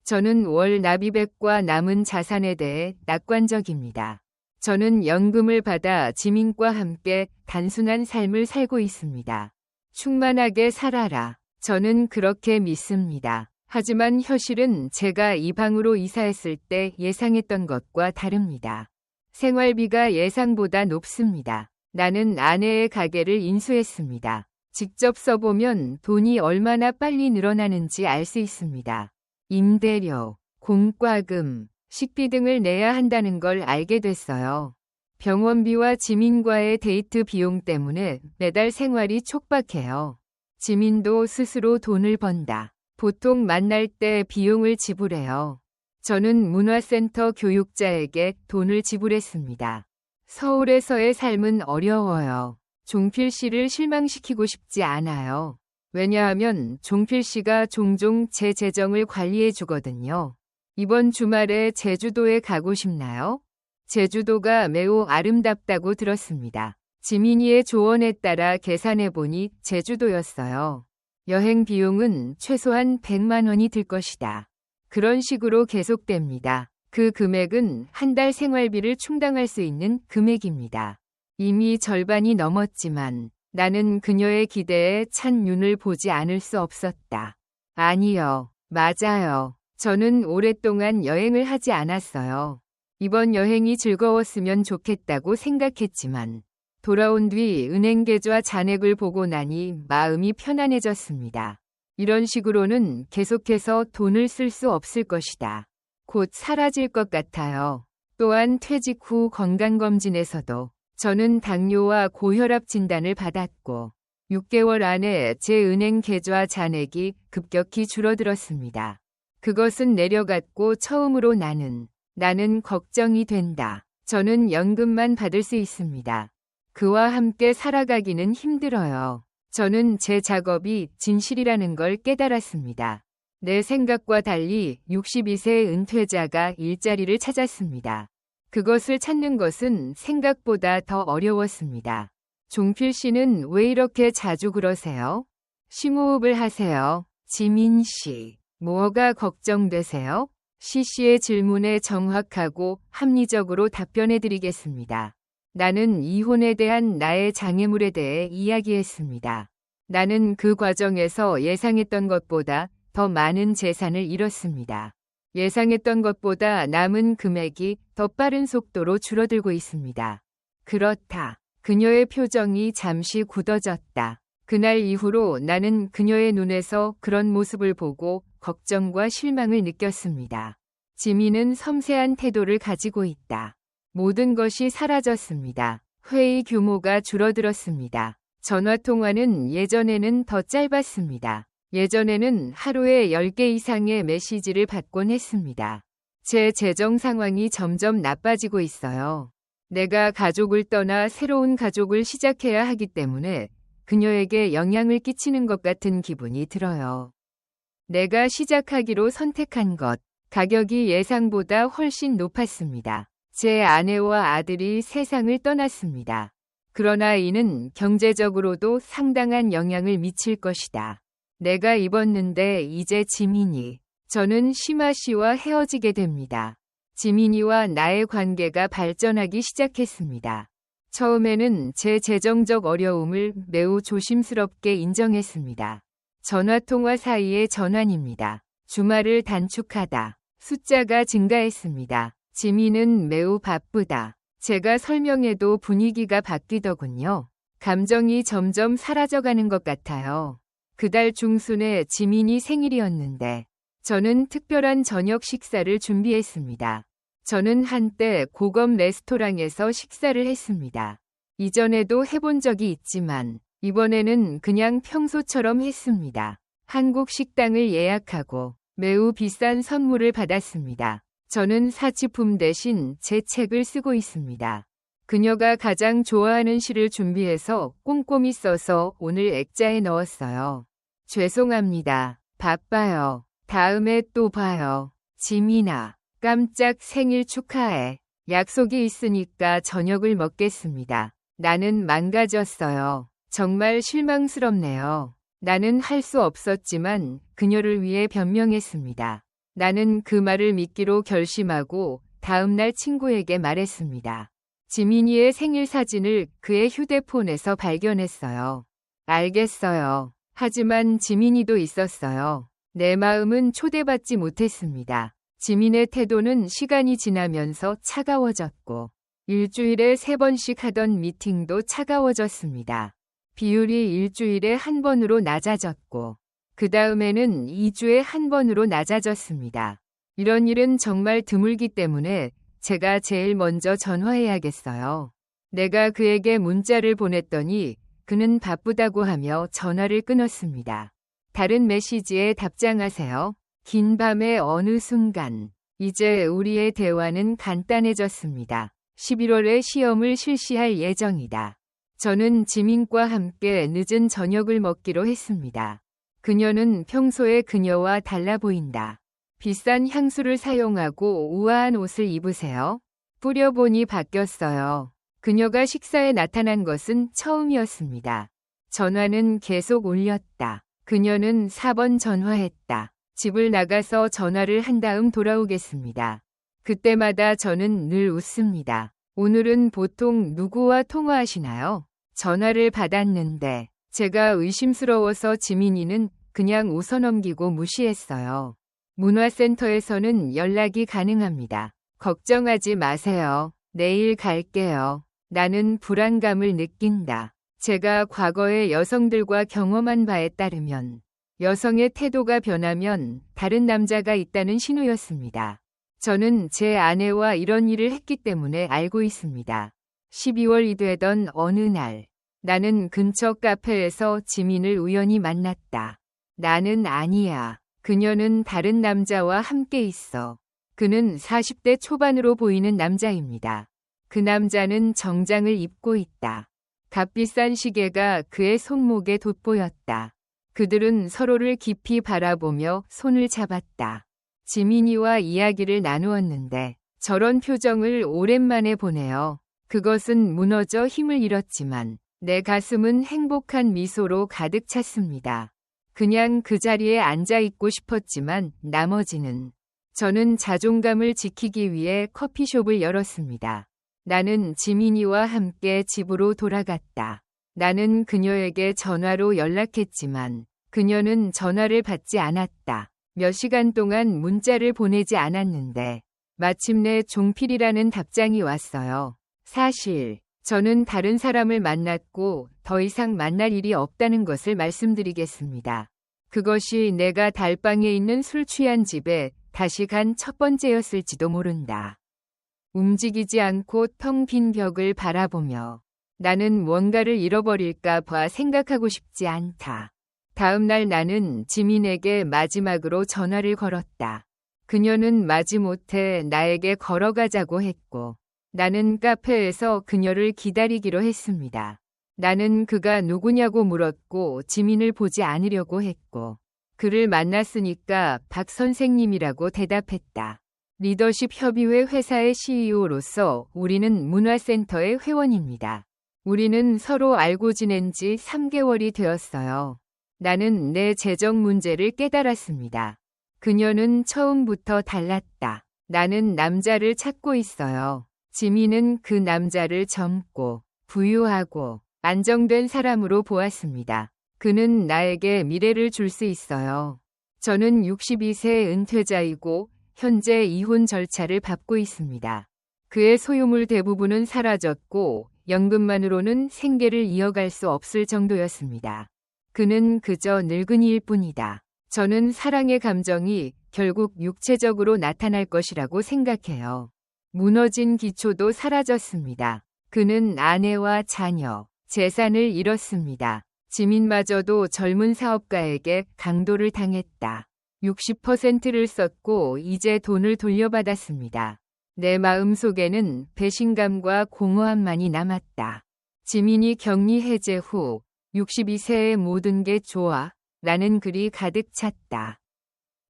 저는 월 납입액과 남은 자산에 대해 낙관적입니다. 저는 연금을 받아 지민과 함께 단순한 삶을 살고 있습니다. 충만하게 살아라. 저는 그렇게 믿습니다. 하지만 현실은 제가 이 방으로 이사했을 때 예상했던 것과 다릅니다. 생활비가 예상보다 높습니다. 나는 아내의 가게를 인수했습니다. 직접 써보면 돈이 얼마나 빨리 늘어나는지 알 수 있습니다. 임대료, 공과금, 식비 등을 내야 한다는 걸 알게 됐어요. 병원비와 지민과의 데이트 비용 때문에 매달 생활이 촉박해요. 지민도 스스로 돈을 번다. 보통 만날 때 비용을 지불해요. 저는 문화센터 교육자에게 돈을 지불했습니다. 서울에서의 삶은 어려워요. 종필 씨를 실망시키고 싶지 않아요. 왜냐하면 종필 씨가 종종 제 재정을 관리해 주거든요. 이번 주말에 제주도에 가고 싶나요? 제주도가 매우 아름답다고 들었습니다. 지민이의 조언에 따라 계산해보니 제주도였어요. 여행 비용은 최소한 100만 원이 들 것이다. 그런 식으로 계속됩니다. 그 금액은 한 달 생활비를 충당할 수 있는 금액입니다. 이미 절반이 넘었지만 나는 그녀의 기대에 찬 눈을 보지 않을 수 없었다. 아니요, 맞아요. 저는 오랫동안 여행을 하지 않았어요. 이번 여행이 즐거웠으면 좋겠다고 생각했지만 돌아온 뒤 은행 계좌 잔액을 보고 나니 마음이 편안해졌습니다. 이런 식으로는 계속해서 돈을 쓸 수 없을 것이다. 곧 사라질 것 같아요. 또한 퇴직 후 건강검진에서도 저는 당뇨와 고혈압 진단을 받았고 6개월 안에 제 은행 계좌 잔액이 급격히 줄어들었습니다. 그것은 내려갔고 처음으로 나는 걱정이 된다. 저는 연금만 받을 수 있습니다. 그와 함께 살아가기는 힘들어요. 저는 제 작업이 진실이라는 걸 깨달았습니다. 내 생각과 달리 62세 은퇴자가 일자리를 찾았습니다. 그것을 찾는 것은 생각보다 더 어려웠습니다. 종필 씨는 왜 이렇게 자주 그러세요? 심호흡을 하세요. 지민 씨, 뭐가 걱정되세요? 씨의 질문에 정확하고 합리적으로 답변해 드리겠습니다. 나는 이혼에 대한 나의 장애물에 대해 이야기했습니다. 나는 그 과정에서 예상했던 것보다 더 많은 재산을 잃었습니다. 예상했던 것보다 남은 금액이 더 빠른 속도로 줄어들고 있습니다. 그렇다. 그녀의 표정이 잠시 굳어졌다. 그날 이후로 나는 그녀의 눈에서 그런 모습을 보고 걱정과 실망을 느꼈습니다. 지민은 섬세한 태도를 가지고 있다. 모든 것이 사라졌습니다. 회의 규모가 줄어들었습니다. 전화통화는 예전에는 더 짧았습니다. 예전에는 하루에 10개 이상의 메시지를 받곤 했습니다. 제 재정 상황이 점점 나빠지고 있어요. 내가 가족을 떠나 새로운 가족을 시작해야 하기 때문에 그녀에게 영향을 끼치는 것 같은 기분이 들어요. 내가 시작하기로 선택한 것, 가격이 예상보다 훨씬 높았습니다. 제 아내와 아들이 세상을 떠났습니다. 그러나 이는 경제적으로도 상당한 영향을 미칠 것이다. 내가 입었는데 이제 지민이, 저는 시마 씨와 헤어지게 됩니다. 지민이와 나의 관계가 발전하기 시작했습니다. 처음에는 제 재정적 어려움을 매우 조심스럽게 인정했습니다. 전화통화 사이의 전환입니다. 주말을 단축하다. 숫자가 증가했습니다. 지민은 매우 바쁘다. 제가 설명해도 분위기가 바뀌더군요. 감정이 점점 사라져가는 것 같아요. 그달 중순에 지민이 생일이었는데 저는 특별한 저녁 식사를 준비했습니다. 저는 한때 고급 레스토랑에서 식사를 했습니다. 이전에도 해본 적이 있지만 이번에는 그냥 평소처럼 했습니다. 한국 식당을 예약하고 매우 비싼 선물을 받았습니다. 저는 사치품 대신 제 책을 쓰고 있습니다. 그녀가 가장 좋아하는 시를 준비해서 꼼꼼히 써서 오늘 액자에 넣었어요. 죄송합니다. 바빠요. 다음에 또 봐요. 지민아, 깜짝 생일 축하해. 약속이 있으니까 저녁을 먹겠습니다. 나는 망가졌어요. 정말 실망스럽네요. 나는 할 수 없었지만 그녀를 위해 변명했습니다. 나는 그 말을 믿기로 결심하고 다음날 친구에게 말했습니다. 지민이의 생일 사진을 그의 휴대폰에서 발견했어요. 알겠어요. 하지만 지민이도 있었어요. 내 마음은 초대받지 못했습니다. 지민의 태도는 시간이 지나면서 차가워졌고 일주일에 3번씩 하던 미팅도 차가워졌습니다. 비율이 일주일에 1번으로 낮아졌고 그 다음에는 2주에 1번으로 낮아졌습니다. 이런 일은 정말 드물기 때문에 제가 제일 먼저 전화해야겠어요. 내가 그에게 문자를 보냈더니 그는 바쁘다고 하며 전화를 끊었습니다. 다른 메시지에 답장하세요. 긴 밤의 어느 순간 이제 우리의 대화는 간단해졌습니다. 11월에 시험을 실시할 예정이다. 저는 지민과 함께 늦은 저녁을 먹기로 했습니다. 그녀는 평소에 그녀와 달라 보인다. 비싼 향수를 사용하고 우아한 옷을 입으세요. 뿌려보니 바뀌었어요. 그녀가 식사에 나타난 것은 처음이었습니다. 전화는 계속 울렸다. 그녀는 4번 전화했다. 집을 나가서 전화를 한 다음 돌아오겠습니다. 그때마다 저는 늘 웃습니다. 오늘은 보통 누구와 통화하시나요? 전화를 받았는데 제가 의심스러워서 지민이는 그냥 웃어넘기고 무시했어요. 문화센터에서는 연락이 가능합니다. 걱정하지 마세요. 내일 갈게요. 나는 불안감을 느낀다. 제가 과거의 여성들과 경험한 바에 따르면 여성의 태도가 변하면 다른 남자가 있다는 신호였습니다. 저는 제 아내와 이런 일을 했기 때문에 알고 있습니다. 12월이 되던 어느 날 나는 근처 카페에서 지민을 우연히 만났다. 나는 아니야. 그녀는 다른 남자와 함께 있어. 그는 40대 초반으로 보이는 남자입니다. 그 남자는 정장을 입고 있다. 값비싼 시계가 그의 손목에 돋보였다. 그들은 서로를 깊이 바라보며 손을 잡았다. 지민이와 이야기를 나누었는데 저런 표정을 오랜만에 보네요. 그것은 무너져 힘을 잃었지만 내 가슴은 행복한 미소로 가득 찼습니다. 그냥 그 자리에 앉아 있고 싶었지만 나머지는 저는 자존감을 지키기 위해 커피숍을 열었습니다. 나는 지민이와 함께 집으로 돌아갔다. 나는 그녀에게 전화로 연락했지만 그녀는 전화를 받지 않았다. 몇 시간 동안 문자를 보내지 않았는데 마침내 종필이라는 답장이 왔어요. 사실 저는 다른 사람을 만났고 더 이상 만날 일이 없다는 것을 말씀드리겠습니다. 그것이 내가 달방에 있는 술 취한 집에 다시 간 첫 번째였을지도 모른다. 움직이지 않고 텅 빈 벽을 바라보며 나는 뭔가를 잃어버릴까 봐 생각하고 싶지 않다. 다음 날 나는 지민에게 마지막으로 전화를 걸었다. 그녀는 마지못해 나에게 걸어가자고 했고 나는 카페에서 그녀를 기다리기로 했습니다. 나는 그가 누구냐고 물었고 지민을 보지 않으려고 했고 그를 만났으니까 박 선생님이라고 대답했다. 리더십 협의회 회사의 CEO로서 우리는 문화센터의 회원입니다. 우리는 서로 알고 지낸 지 3개월이 되었어요. 나는 내 재정 문제를 깨달았습니다. 그녀는 처음부터 달랐다. 나는 남자를 찾고 있어요. 지민은 그 남자를 젊고 부유하고 안정된 사람으로 보았습니다. 그는 나에게 미래를 줄 수 있어요. 저는 62세 은퇴자이고 현재 이혼 절차를 밟고 있습니다. 그의 소유물 대부분은 사라졌고 연금만으로는 생계를 이어갈 수 없을 정도였습니다. 그는 그저 늙은이일 뿐이다. 저는 사랑의 감정이 결국 육체적으로 나타날 것이라고 생각해요. 무너진 기초도 사라졌습니다. 그는 아내와 자녀, 재산을 잃었습니다. 지민마저도 젊은 사업가에게 강도를 당했다. 60%를 썼고 이제 돈을 돌려받았습니다. 내 마음속에는 배신감과 공허함만이 남았다. 지민이 격리 해제 후 62세의 모든 게 좋아 라는 글이 가득 찼다.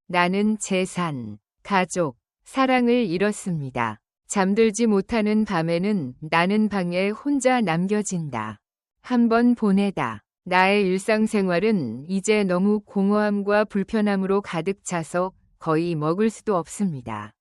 나는 재산, 가족, 사랑을 잃었습니다. 잠들지 못하는 밤에는 나는 방에 혼자 남겨진다. 한번 보내다. 나의 일상생활은 이제 너무 공허함과 불편함으로 가득 차서 거의 먹을 수도 없습니다.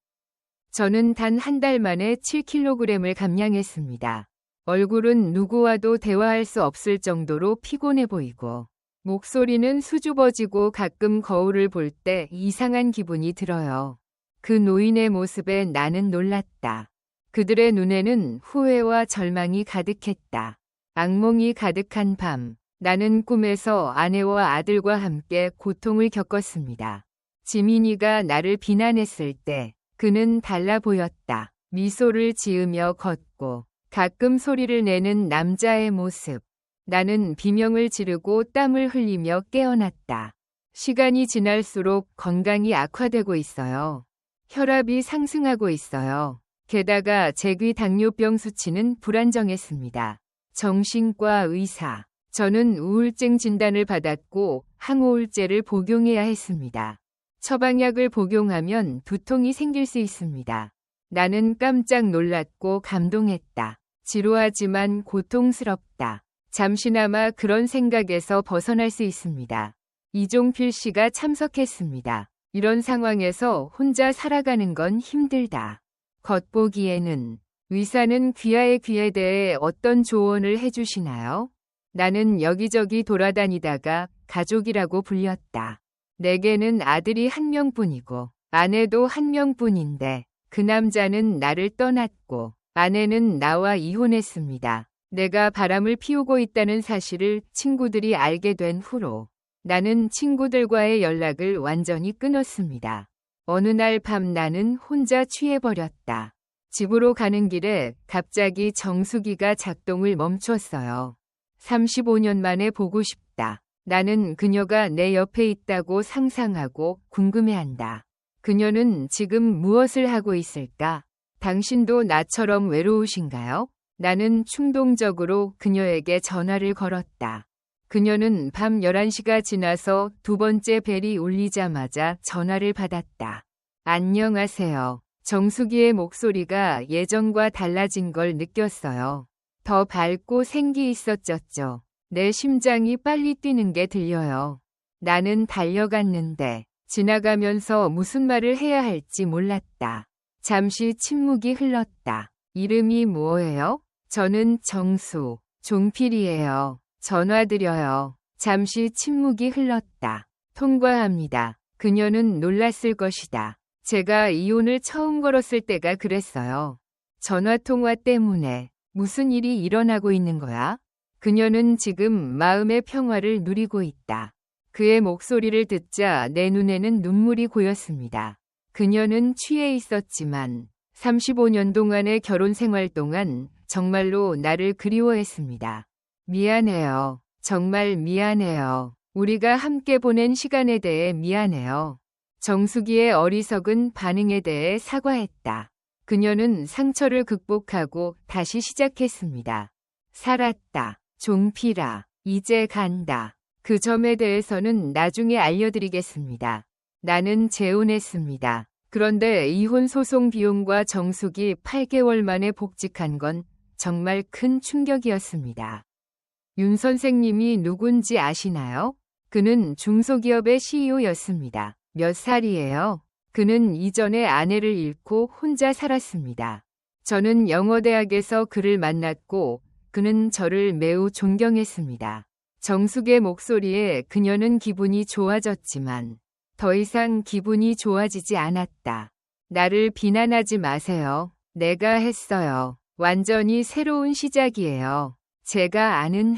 저는 단 한 달 만에 7kg을 감량했습니다. 얼굴은 누구와도 대화할 수 없을 정도로 피곤해 보이고 목소리는 수줍어지고 가끔 거울을 볼 때 이상한 기분이 들어요. 그 노인의 모습에 나는 놀랐다. 그들의 눈에는 후회와 절망이 가득했다. 악몽이 가득한 밤, 나는 꿈에서 아내와 아들과 함께 고통을 겪었습니다. 지민이가 나를 비난했을 때 그는 달라 보였다. 미소를 지으며 걷고 가끔 소리를 내는 남자의 모습. 나는 비명을 지르고 땀을 흘리며 깨어났다. 시간이 지날수록 건강이 악화되고 있어요. 혈압이 상승하고 있어요. 게다가 제귀 당뇨병 수치는 불안정했습니다. 정신과 의사. 저는 우울증 진단을 받았고 항우울제를 복용해야 했습니다. 처방약을 복용하면 두통이 생길 수 있습니다. 나는 깜짝 놀랐고 감동했다. 지루하지만 고통스럽다. 잠시나마 그런 생각에서 벗어날 수 있습니다. 이종필 씨가 참석했습니다. 이런 상황에서 혼자 살아가는 건 힘들다. 겉보기에는 의사는 귀하의 귀에 대해 어떤 조언을 해주시나요? 나는 여기저기 돌아다니다가 가족이라고 불렸다. 내게는 아들이 한 명뿐이고 아내도 한 명뿐인데 그 남자는 나를 떠났고 아내는 나와 이혼했습니다. 내가 바람을 피우고 있다는 사실을 친구들이 알게 된 후로 나는 친구들과의 연락을 완전히 끊었습니다. 어느 날 밤 나는 혼자 취해버렸다. 집으로 가는 길에 갑자기 정수기가 작동을 멈췄어요. 35년 만에 보고 싶다. 나는 그녀가 내 옆에 있다고 상상하고 궁금해한다. 그녀는 지금 무엇을 하고 있을까? 당신도 나처럼 외로우신가요? 나는 충동적으로 그녀에게 전화를 걸었다. 그녀는 밤 11시가 지나서 두 번째 벨이 울리자마자 전화를 받았다. 안녕하세요. 정수기의 목소리가 예전과 달라진 걸 느꼈어요. 더 밝고 생기 있었죠. 내 심장이 빨리 뛰는 게 들려요. 나는 달려갔는데 지나가면서 무슨 말을 해야 할지 몰랐다. 잠시 침묵이 흘렀다. 이름이 뭐예요? 저는 정수, 종필이에요. 전화드려요. 잠시 침묵이 흘렀다. 통과합니다. 그녀는 놀랐을 것이다. 제가 이혼을 처음 걸었을 때가 그랬어요. 전화통화 때문에 무슨 일이 일어나고 있는 거야? 그녀는 지금 마음의 평화를 누리고 있다. 그의 목소리를 듣자 내 눈에는 눈물이 고였습니다. 그녀는 취해 있었지만 35년 동안의 결혼 생활 동안 정말로 나를 그리워했습니다. 미안해요. 정말 미안해요. 우리가 함께 보낸 시간에 대해 미안해요. 정수기의 어리석은 반응에 대해 사과했다. 그녀는 상처를 극복하고 다시 시작했습니다. 살았다. 종필아, 이제 간다. 그 점에 대해서는 나중에 알려드리겠습니다. 나는 재혼했습니다. 그런데 이혼 소송 비용과 정숙이 8개월 만에 복직한 건 정말 큰 충격이었습니다. 윤 선생님이 누군지 아시나요? 그는 중소기업의 CEO였습니다. 몇 살이에요? 그는 이전에 아내를 잃고 혼자 살았습니다. 저는 영어대학에서 그를 만났고 그는 저를 매우 존경했습니다. 정숙의 목소리에 그녀는 기분이 좋아졌지만 더 이상 기분이 좋아지지 않았다. 나를 비난하지 마세요. 내가 했어요. 완전히 새로운 시작이에요. 제가 아는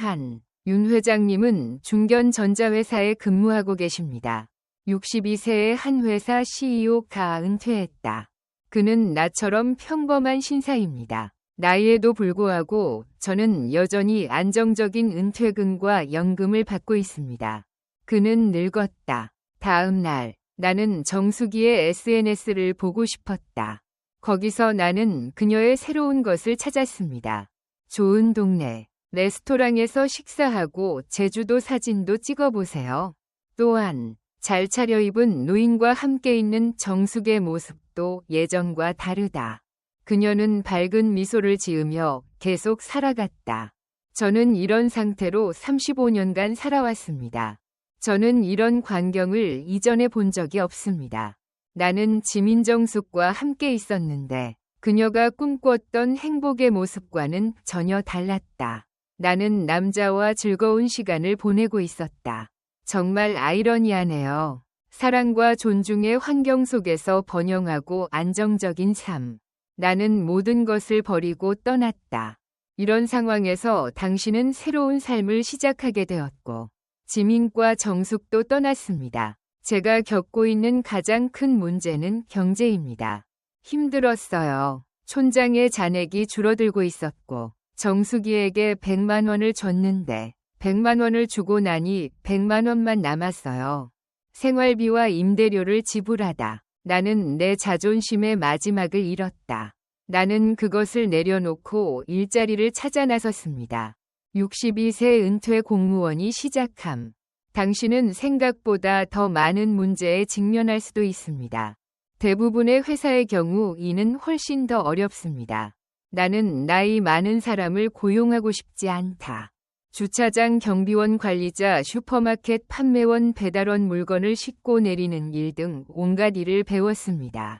윤 회장님은 중견전자회사에 근무하고 계십니다. 62세의 한 회사 CEO가 은퇴했다. 그는 나처럼 평범한 신사입니다. 나이에도 불구하고 저는 여전히 안정적인 은퇴금과 연금을 받고 있습니다. 그는 늙었다. 다음 날, 나는 정수기의 SNS를 보고 싶었다. 거기서 나는 그녀의 새로운 것을 찾았습니다. 좋은 동네, 레스토랑에서 식사하고 제주도 사진도 찍어보세요. 또한 잘 차려입은 노인과 함께 있는 정숙의 모습도 예전과 다르다. 그녀는 밝은 미소를 지으며 계속 살아갔다. 저는 이런 상태로 35년간 살아왔습니다. 저는 이런 광경을 이전에 본 적이 없습니다. 나는 지민정숙과 함께 있었는데 그녀가 꿈꿨던 행복의 모습과는 전혀 달랐다. 나는 남자와 즐거운 시간을 보내고 있었다. 정말 아이러니하네요. 사랑과 존중의 환경 속에서 번영하고 안정적인 삶. 나는 모든 것을 버리고 떠났다. 이런 상황에서 당신은 새로운 삶을 시작하게 되었고 지민과 정숙도 떠났습니다. 제가 겪고 있는 가장 큰 문제는 경제입니다. 힘들었어요. 촌장의 잔액이 줄어들고 있었고 정숙이에게 100만 원을 줬는데 100만 원을 주고 나니 100만 원만 남았어요. 생활비와 임대료를 지불하다. 나는 내 자존심의 마지막을 잃었다. 나는 그것을 내려놓고 일자리를 찾아 나섰습니다. 62세 은퇴 공무원이 시작함. 당신은 생각보다 더 많은 문제에 직면할 수도 있습니다. 대부분의 회사의 경우 이는 훨씬 더 어렵습니다. 나는 나이 많은 사람을 고용하고 싶지 않다. 주차장 경비원 관리자 슈퍼마켓 판매원 배달원 물건을 싣고 내리는 일 등 온갖 일을 배웠습니다.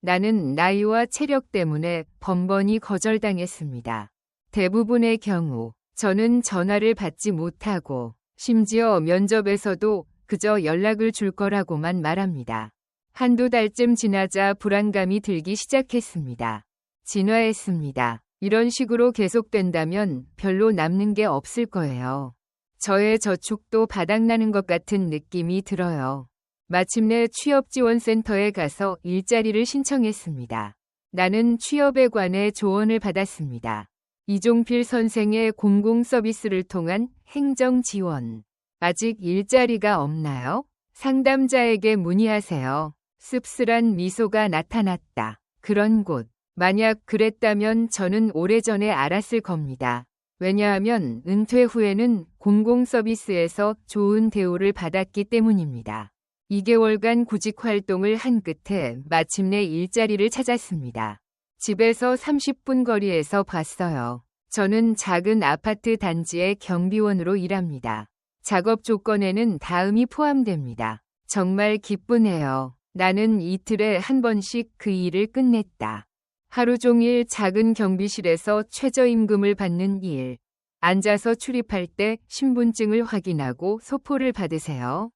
나는 나이와 체력 때문에 번번이 거절당했습니다. 대부분의 경우 저는 전화를 받지 못하고 심지어 면접에서도 그저 연락을 줄 거라고만 말합니다. 한두 달쯤 지나자 불안감이 들기 시작했습니다. 진화했습니다. 이런 식으로 계속된다면 별로 남는 게 없을 거예요. 저의 저축도 바닥나는 것 같은 느낌이 들어요. 마침내 취업지원센터에 가서 일자리를 신청했습니다. 나는 취업에 관해 조언을 받았습니다. 이종필 선생의 공공서비스를 통한 행정지원. 아직 일자리가 없나요? 상담자에게 문의하세요. 씁쓸한 미소가 나타났다. 그런 곳. 만약 그랬다면 저는 오래전에 알았을 겁니다. 왜냐하면 은퇴 후에는 공공서비스에서 좋은 대우를 받았기 때문입니다. 2개월간 구직 활동을 한 끝에 마침내 일자리를 찾았습니다. 집에서 30분 거리에서 봤어요. 저는 작은 아파트 단지의 경비원으로 일합니다. 작업 조건에는 다음이 포함됩니다. 정말 기쁘네요. 나는 이틀에 한 번씩 그 일을 끝냈다. 하루 종일 작은 경비실에서 최저임금을 받는 일. 앉아서 출입할 때 신분증을 확인하고 소포를 받으세요.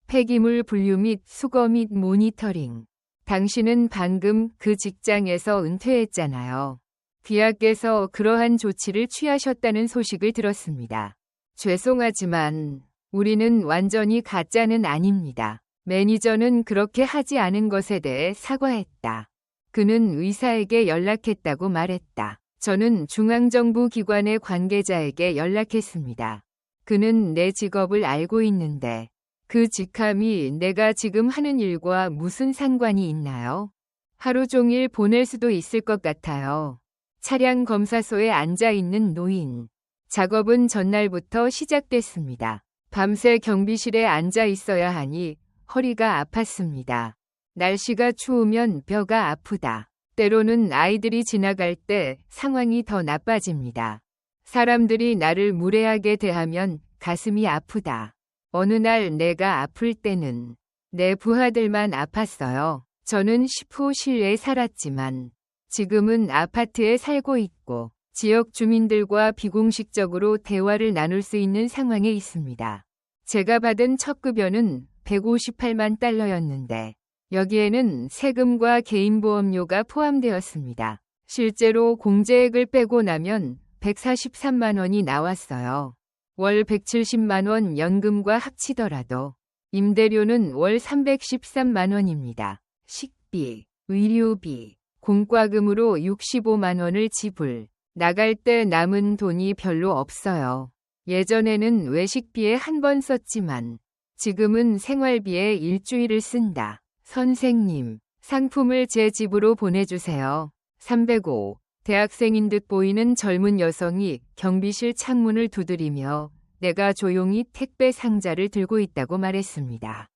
폐기물 분류 및 수거 및 모니터링. 당신은 방금 그 직장에서 은퇴했잖아요. 귀하께서 그러한 조치를 취하셨다는 소식을 들었습니다. 죄송하지만 우리는 완전히 가짜는 아닙니다. 매니저는 그렇게 하지 않은 것에 대해 사과했다. 그는 의사에게 연락했다고 말했다. 저는 중앙정부 기관의 관계자에게 연락했습니다. 그는 내 직업을 알고 있는데 그 직함이 내가 지금 하는 일과 무슨 상관이 있나요? 하루 종일 보낼 수도 있을 것 같아요. 차량 검사소에 앉아 있는 노인. 작업은 전날부터 시작됐습니다. 밤새 경비실에 앉아 있어야 하니 허리가 아팠습니다. 날씨가 추우면 뼈가 아프다. 때로는 아이들이 지나갈 때 상황이 더 나빠집니다. 사람들이 나를 무례하게 대하면 가슴이 아프다. 어느 날 내가 아플 때는 내 부하들만 아팠어요. 저는 10호 실내에 살았지만 지금은 아파트에 살고 있고 지역 주민들과 비공식적으로 대화를 나눌 수 있는 상황에 있습니다. 제가 받은 첫 급여는 158만 달러였는데 여기에는 세금과 개인보험료가 포함되었습니다. 실제로 공제액을 빼고 나면 143만 원이 나왔어요. 월 170만 원 연금과 합치더라도 임대료는 월 313만 원입니다. 식비, 의료비, 공과금으로 65만 원을 지불. 나갈 때 남은 돈이 별로 없어요. 예전에는 외식비에 한 번 썼지만 지금은 생활비에 일주일을 쓴다. 선생님, 상품을 제 집으로 보내주세요. 305. 대학생인 듯 보이는 젊은 여성이 경비실 창문을 두드리며 내가 조용히 택배 상자를 들고 있다고 말했습니다.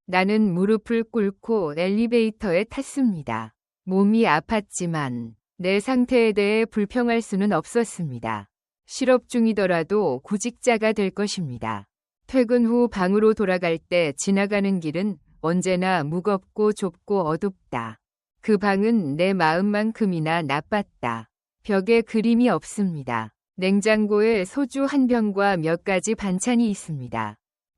나는 무릎을 꿇고 엘리베이터에 탔습니다. 몸이 아팠지만 내 상태에 대해 불평할 수는 없었습니다. 실업 중이더라도 구직자가 될 것입니다. 퇴근 후 방으로 돌아갈 때 지나가는 길은 언제나 무겁고 좁고 어둡다. 그 방은 내 마음만큼이나 나빴다. 벽에 그림이 없습니다. 냉장고에 소주 한 병과 몇 가지 반찬이 있습니다.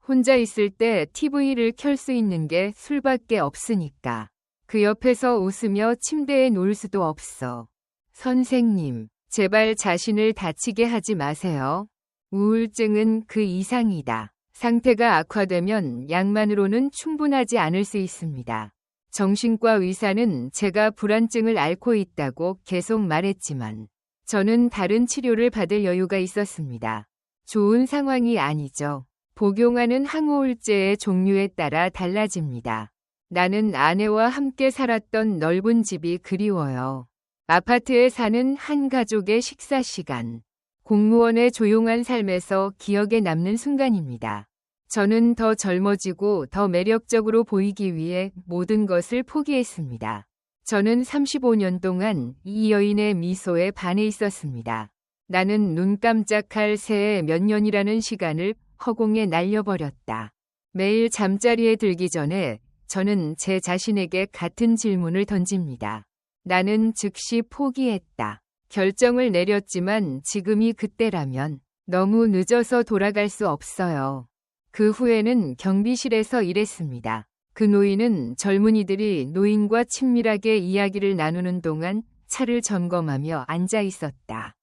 혼자 있을 때 TV를 켤 수 있는 게 술밖에 없으니까. 그 옆에서 웃으며 침대에 놓을 수도 없어. 선생님, 제발 자신을 다치게 하지 마세요. 우울증은 그 이상이다. 상태가 악화되면 약만으로는 충분하지 않을 수 있습니다. 정신과 의사는 제가 불안증을 앓고 있다고 계속 말했지만 저는 다른 치료를 받을 여유가 있었습니다. 좋은 상황이 아니죠. 복용하는 항우울제의 종류에 따라 달라집니다. 나는 아내와 함께 살았던 넓은 집이 그리워요. 아파트에 사는 한 가족의 식사 시간. 공무원의 조용한 삶에서 기억에 남는 순간입니다. 저는 더 젊어지고 더 매력적으로 보이기 위해 모든 것을 포기했습니다. 저는 35년 동안 이 여인의 미소에 반해 있었습니다. 나는 눈 깜짝할 새에 몇 년이라는 시간을 허공에 날려버렸다. 매일 잠자리에 들기 전에 저는 제 자신에게 같은 질문을 던집니다. 나는 즉시 포기했다. 결정을 내렸지만 지금이 그때라면 너무 늦어서 돌아갈 수 없어요. 그 후에는 경비실에서 일했습니다. 그 노인은 젊은이들이 노인과 친밀하게 이야기를 나누는 동안 차를 점검하며 앉아 있었다.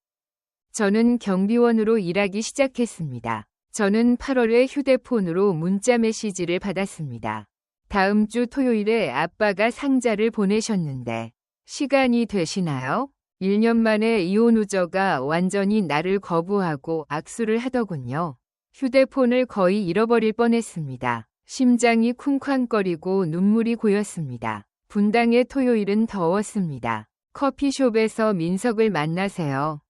저는 경비원으로 일하기 시작했습니다. 저는 8월에 휴대폰으로 문자 메시지를 받았습니다. 다음 주 토요일에 아빠가 상자를 보내셨는데 시간이 되시나요? 1년 만에 이혼 우저가 완전히 나를 거부하고 악수를 하더군요. 휴대폰을 거의 잃어버릴 뻔했습니다. 심장이 쿵쾅거리고 눈물이 고였습니다. 분당의 토요일은 더웠습니다. 커피숍에서 민석을 만나세요.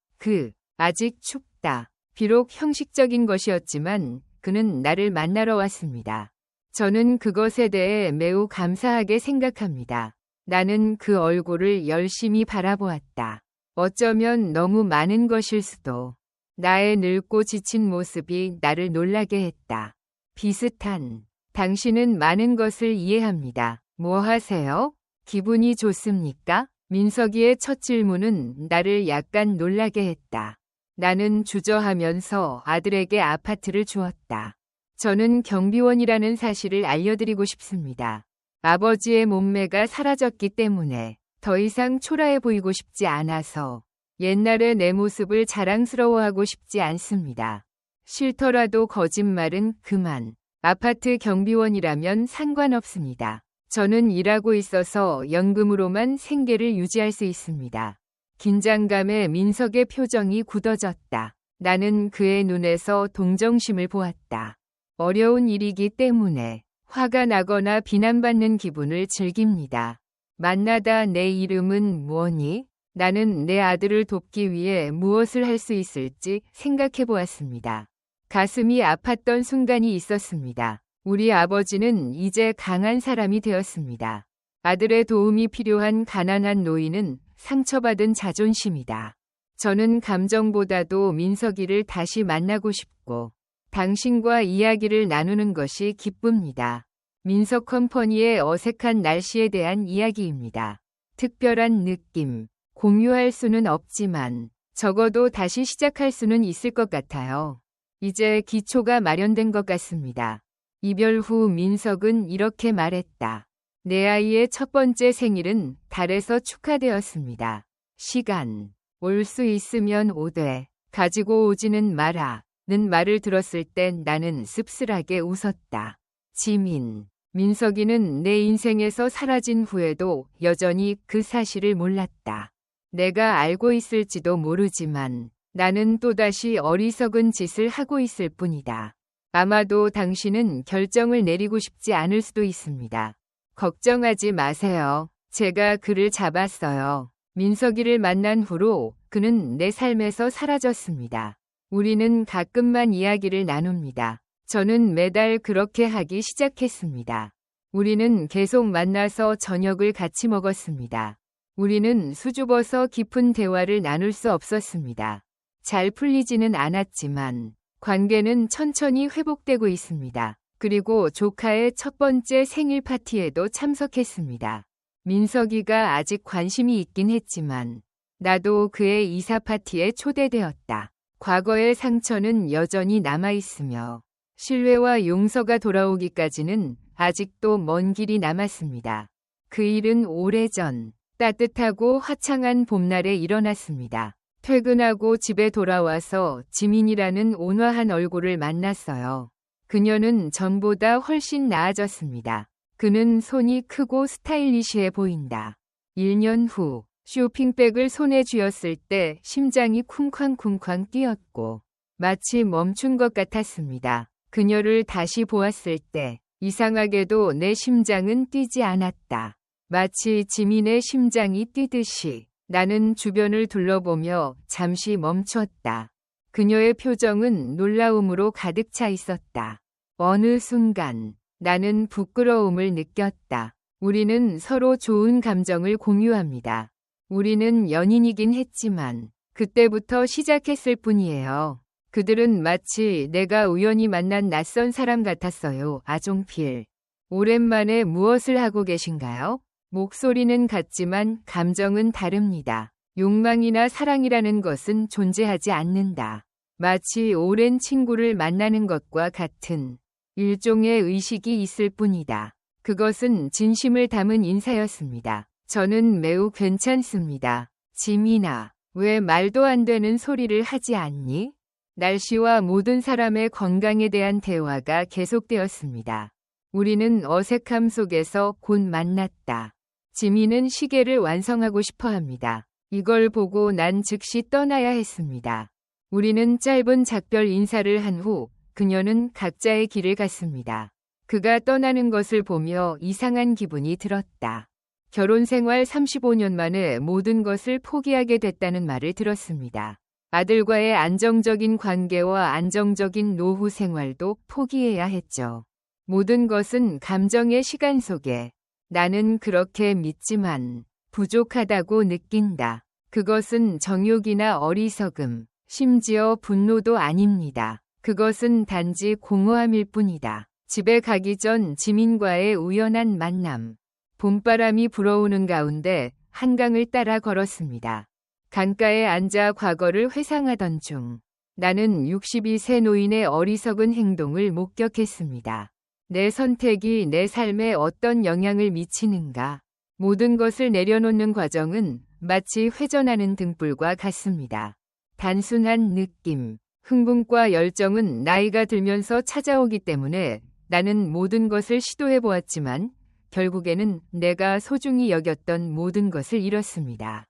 아직 춥다. 비록 형식적인 것이었지만 그는 나를 만나러 왔습니다. 저는 그것에 대해 매우 감사하게 생각합니다. 나는 그 얼굴을 열심히 바라보았다. 어쩌면 너무 많은 것일 수도. 나의 늙고 지친 모습이 나를 놀라게 했다. 비슷한. 당신은 많은 것을 이해합니다. 뭐 하세요? 기분이 좋습니까? 민석이의 첫 질문은 나를 약간 놀라게 했다. 나는 주저하면서 아들에게 아파트를 주었다. 저는 경비원이라는 사실을 알려드리고 싶습니다. 아버지의 몸매가 사라졌기 때문에 더 이상 초라해 보이고 싶지 않아서 옛날의 내 모습을 자랑스러워하고 싶지 않습니다. 싫더라도 거짓말은 그만. 아파트 경비원이라면 상관없습니다. 저는 일하고 있어서 연금으로만 생계를 유지할 수 있습니다. 긴장감에 민석의 표정이 굳어졌다. 나는 그의 눈에서 동정심을 보았다. 어려운 일이기 때문에 화가 나거나 비난받는 기분을 즐깁니다. 만나다 내 이름은 뭐니? 나는 내 아들을 돕기 위해 무엇을 할 수 있을지 생각해 보았습니다. 가슴이 아팠던 순간이 있었습니다. 우리 아버지는 이제 강한 사람이 되었습니다. 아들의 도움이 필요한 가난한 노인은 상처받은 자존심이다. 저는 감정보다도 민석이를 다시 만나고 싶고 당신과 이야기를 나누는 것이 기쁩니다. 민석 컴퍼니의 어색한 날씨에 대한 이야기입니다. 특별한 느낌, 공유할 수는 없지만 적어도 다시 시작할 수는 있을 것 같아요. 이제 기초가 마련된 것 같습니다. 이별 후 민석은 이렇게 말했다. 내 아이의 첫 번째 생일은 달에서 축하되었습니다. 시간, 올 수 있으면 오되, 가지고 오지는 마라. 는 말을 들었을 땐 나는 씁쓸하게 웃었다. 지민, 민석이는 내 인생에서 사라진 후에도 여전히 그 사실을 몰랐다. 내가 알고 있을지도 모르지만 나는 또다시 어리석은 짓을 하고 있을 뿐이다. 아마도 당신은 결정을 내리고 싶지 않을 수도 있습니다. 걱정하지 마세요. 제가 그를 잡았어요. 민석이를 만난 후로 그는 내 삶에서 사라졌습니다. 우리는 가끔만 이야기를 나눕니다. 저는 매달 그렇게 하기 시작했습니다. 우리는 계속 만나서 저녁을 같이 먹었습니다. 우리는 수줍어서 깊은 대화를 나눌 수 없었습니다. 잘 풀리지는 않았지만 관계는 천천히 회복되고 있습니다. 그리고 조카의 첫 번째 생일 파티에도 참석했습니다. 민석이가 아직 관심이 있긴 했지만 나도 그의 이사 파티에 초대되었다. 과거의 상처는 여전히 남아있으며 신뢰와 용서가 돌아오기까지는 아직도 먼 길이 남았습니다. 그 일은 오래전 따뜻하고 화창한 봄날에 일어났습니다. 퇴근하고 집에 돌아와서 지민이라는 온화한 얼굴을 만났어요. 그녀는 전보다 훨씬 나아졌습니다. 그는 손이 크고 스타일리시해 보인다. 1년 후 쇼핑백을 손에 쥐었을 때 심장이 쿵쾅쿵쾅 뛰었고 마치 멈춘 것 같았습니다. 그녀를 다시 보았을 때 이상하게도 내 심장은 뛰지 않았다. 마치 지민의 심장이 뛰듯이 나는 주변을 둘러보며 잠시 멈췄다. 그녀의 표정은 놀라움으로 가득 차 있었다. 어느 순간 나는 부끄러움을 느꼈다. 우리는 서로 좋은 감정을 공유합니다. 우리는 연인이긴 했지만 그때부터 시작했을 뿐이에요. 그들은 마치 내가 우연히 만난 낯선 사람 같았어요. 아종필. 오랜만에 무엇을 하고 계신가요? 목소리는 같지만 감정은 다릅니다. 욕망이나 사랑이라는 것은 존재하지 않는다. 마치 오랜 친구를 만나는 것과 같은 일종의 의식이 있을 뿐이다. 그것은 진심을 담은 인사였습니다. 저는 매우 괜찮습니다. 지민아, 왜 말도 안 되는 소리를 하지 않니? 날씨와 모든 사람의 건강에 대한 대화가 계속되었습니다. 우리는 어색함 속에서 곧 만났다. 지민은 시계를 완성하고 싶어 합니다. 이걸 보고 난 즉시 떠나야 했습니다. 우리는 짧은 작별 인사를 한 후 그녀는 각자의 길을 갔습니다. 그가 떠나는 것을 보며 이상한 기분이 들었다. 결혼 생활 35년 만에 모든 것을 포기하게 됐다는 말을 들었습니다. 아들과의 안정적인 관계와 안정적인 노후 생활도 포기해야 했죠. 모든 것은 감정의 시간 속에 나는 그렇게 믿지만 부족하다고 느낀다. 그것은 정욕이나 어리석음, 심지어 분노도 아닙니다. 그것은 단지 공허함일 뿐이다. 집에 가기 전 지민과의 우연한 만남. 봄바람이 불어오는 가운데 한강을 따라 걸었습니다. 강가에 앉아 과거를 회상하던 중 나는 62세 노인의 어리석은 행동을 목격했습니다. 내 선택이 내 삶에 어떤 영향을 미치는가? 모든 것을 내려놓는 과정은 마치 회전하는 등불과 같습니다. 단순한 느낌, 흥분과 열정은 나이가 들면서 찾아오기 때문에 나는 모든 것을 시도해 보았지만 결국에는 내가 소중히 여겼던 모든 것을 잃었습니다.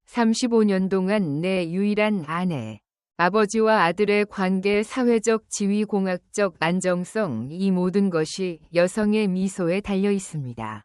35년 동안 내 유일한 아내, 아버지와 아들의 관계, 사회적 지위, 공학적 안정성, 이 모든 것이 여성의 미소에 달려 있습니다.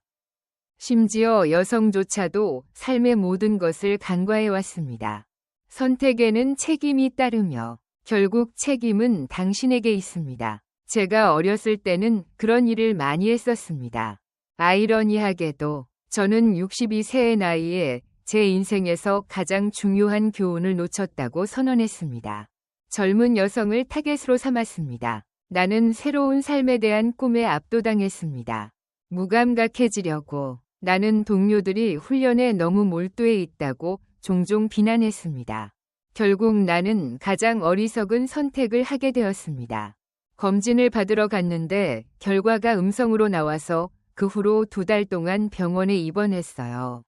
심지어 여성조차도 삶의 모든 것을 간과해 왔습니다. 선택에는 책임이 따르며 결국 책임은 당신에게 있습니다. 제가 어렸을 때는 그런 일을 많이 했었습니다. 아이러니하게도 저는 62세의 나이에 제 인생에서 가장 중요한 교훈을 놓쳤다고 선언했습니다. 젊은 여성을 타겟으로 삼았습니다. 나는 새로운 삶에 대한 꿈에 압도당했습니다. 무감각해지려고 나는 동료들이 훈련에 너무 몰두해 있다고 종종 비난했습니다. 결국 나는 가장 어리석은 선택을 하게 되었습니다. 검진을 받으러 갔는데 결과가 음성으로 나와서 그 후로 2달 동안 병원에 입원했어요.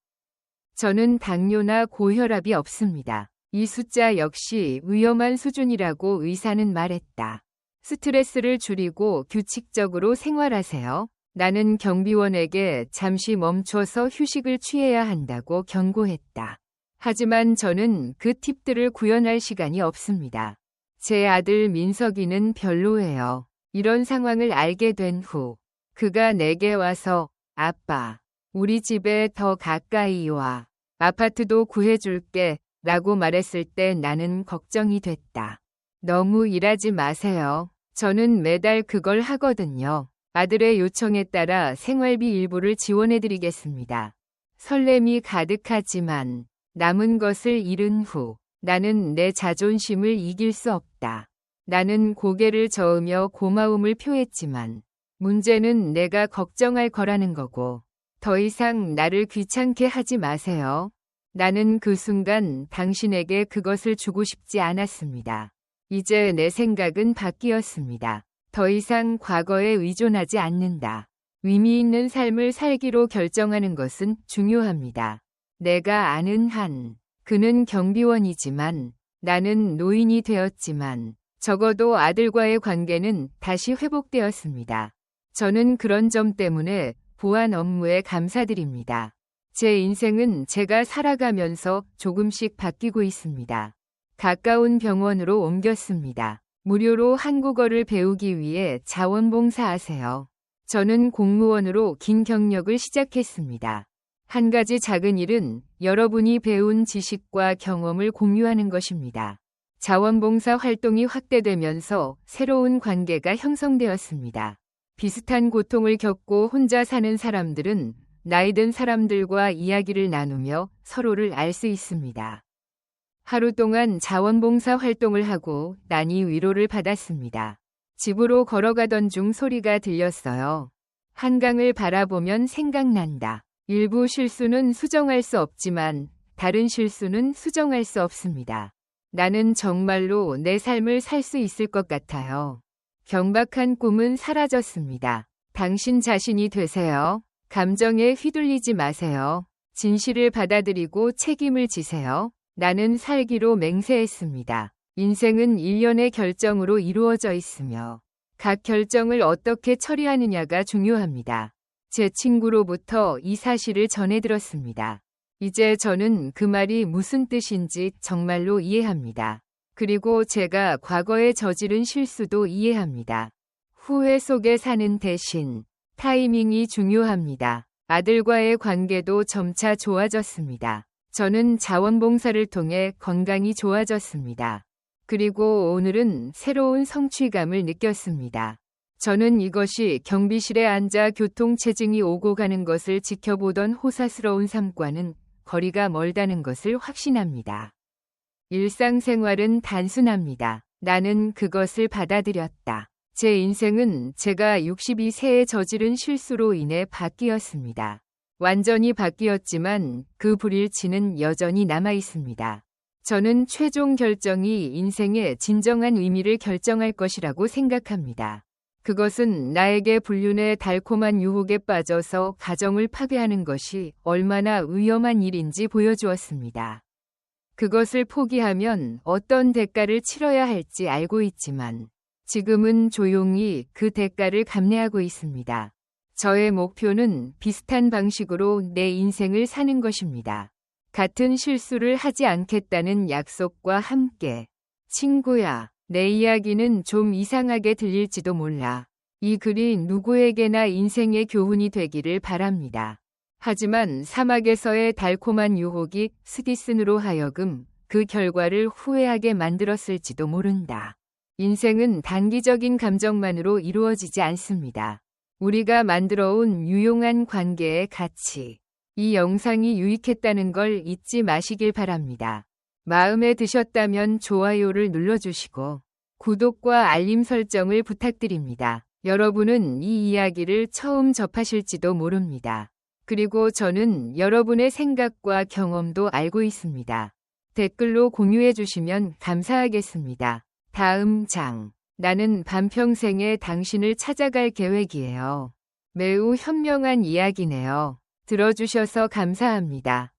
저는 당뇨나 고혈압이 없습니다. 이 숫자 역시 위험한 수준이라고 의사는 말했다. 스트레스를 줄이고 규칙적으로 생활하세요. 나는 경비원에게 잠시 멈춰서 휴식을 취해야 한다고 경고했다. 하지만 저는 그 팁들을 구현할 시간이 없습니다. 제 아들 민석이는 별로예요. 이런 상황을 알게 된 후 그가 내게 와서 아빠, 우리 집에 더 가까이 와. 아파트도 구해줄게 라고 말했을 때 나는 걱정이 됐다. 너무 일하지 마세요. 저는 매달 그걸 하거든요. 아들의 요청에 따라 생활비 일부를 지원해드리겠습니다. 설렘이 가득하지만 남은 것을 잃은 후 나는 내 자존심을 이길 수 없다. 나는 고개를 저으며 고마움을 표했지만 문제는 내가 걱정할 거라는 거고 더 이상 나를 귀찮게 하지 마세요. 나는 그 순간 당신에게 그것을 주고 싶지 않았습니다. 이제 내 생각은 바뀌었습니다. 더 이상 과거에 의존하지 않는다. 의미 있는 삶을 살기로 결정하는 것은 중요합니다. 내가 아는 한 그는 경비원이지만 나는 노인이 되었지만 적어도 아들과의 관계는 다시 회복되었습니다. 저는 그런 점 때문에 보안 업무에 감사드립니다. 제 인생은 제가 살아가면서 조금씩 바뀌고 있습니다. 가까운 병원으로 옮겼습니다. 무료로 한국어를 배우기 위해 자원봉사하세요. 저는 공무원으로 긴 경력을 시작했습니다. 한 가지 작은 일은 여러분이 배운 지식과 경험을 공유하는 것입니다. 자원봉사 활동이 확대되면서 새로운 관계가 형성되었습니다. 비슷한 고통을 겪고 혼자 사는 사람들은 나이 든 사람들과 이야기를 나누며 서로를 알 수 있습니다. 하루 동안 자원봉사 활동을 하고 나니 위로를 받았습니다. 집으로 걸어가던 중 소리가 들렸어요. 한강을 바라보면 생각난다. 일부 실수는 수정할 수 없지만 다른 실수는 수정할 수 없습니다. 나는 정말로 내 삶을 살 수 있을 것 같아요. 경박한 꿈은 사라졌습니다. 당신 자신이 되세요. 감정에 휘둘리지 마세요. 진실을 받아들이고 책임을 지세요. 나는 살기로 맹세했습니다. 인생은 일련의 결정으로 이루어져 있으며 각 결정을 어떻게 처리하느냐가 중요합니다. 제 친구로부터 이 사실을 전해 들었습니다. 이제 저는 그 말이 무슨 뜻인지 정말로 이해합니다. 그리고 제가 과거에 저지른 실수도 이해합니다. 후회 속에 사는 대신 타이밍이 중요합니다. 아들과의 관계도 점차 좋아졌습니다. 저는 자원봉사를 통해 건강이 좋아졌습니다. 그리고 오늘은 새로운 성취감을 느꼈습니다. 저는 이것이 경비실에 앉아 교통체증이 오고 가는 것을 지켜보던 호사스러운 삶과는 거리가 멀다는 것을 확신합니다. 일상생활은 단순합니다. 나는 그것을 받아들였다. 제 인생은 제가 62세에 저지른 실수로 인해 바뀌었습니다. 완전히 바뀌었지만 그 불일치는 여전히 남아 있습니다. 저는 최종 결정이 인생의 진정한 의미를 결정할 것이라고 생각합니다. 그것은 나에게 불륜의 달콤한 유혹에 빠져서 가정을 파괴하는 것이 얼마나 위험한 일인지 보여주었습니다. 그것을 포기하면 어떤 대가를 치러야 할지 알고 있지만 지금은 조용히 그 대가를 감내하고 있습니다. 저의 목표는 비슷한 방식으로 내 인생을 사는 것입니다. 같은 실수를 하지 않겠다는 약속과 함께. 친구야, 내 이야기는 좀 이상하게 들릴지도 몰라. 이 글이 누구에게나 인생의 교훈이 되기를 바랍니다. 하지만 사막에서의 달콤한 유혹이 스디슨으로 하여금 그 결과를 후회하게 만들었을지도 모른다. 인생은 단기적인 감정만으로 이루어지지 않습니다. 우리가 만들어온 유용한 관계의 가치. 이 영상이 유익했다는 걸 잊지 마시길 바랍니다. 마음에 드셨다면 좋아요를 눌러주시고 구독과 알림 설정을 부탁드립니다. 여러분은 이 이야기를 처음 접하실지도 모릅니다. 그리고 저는 여러분의 생각과 경험도 알고 있습니다. 댓글로 공유해 주시면 감사하겠습니다. 다음 장. 나는 반평생에 당신을 찾아갈 계획이에요. 매우 현명한 이야기네요. 들어주셔서 감사합니다.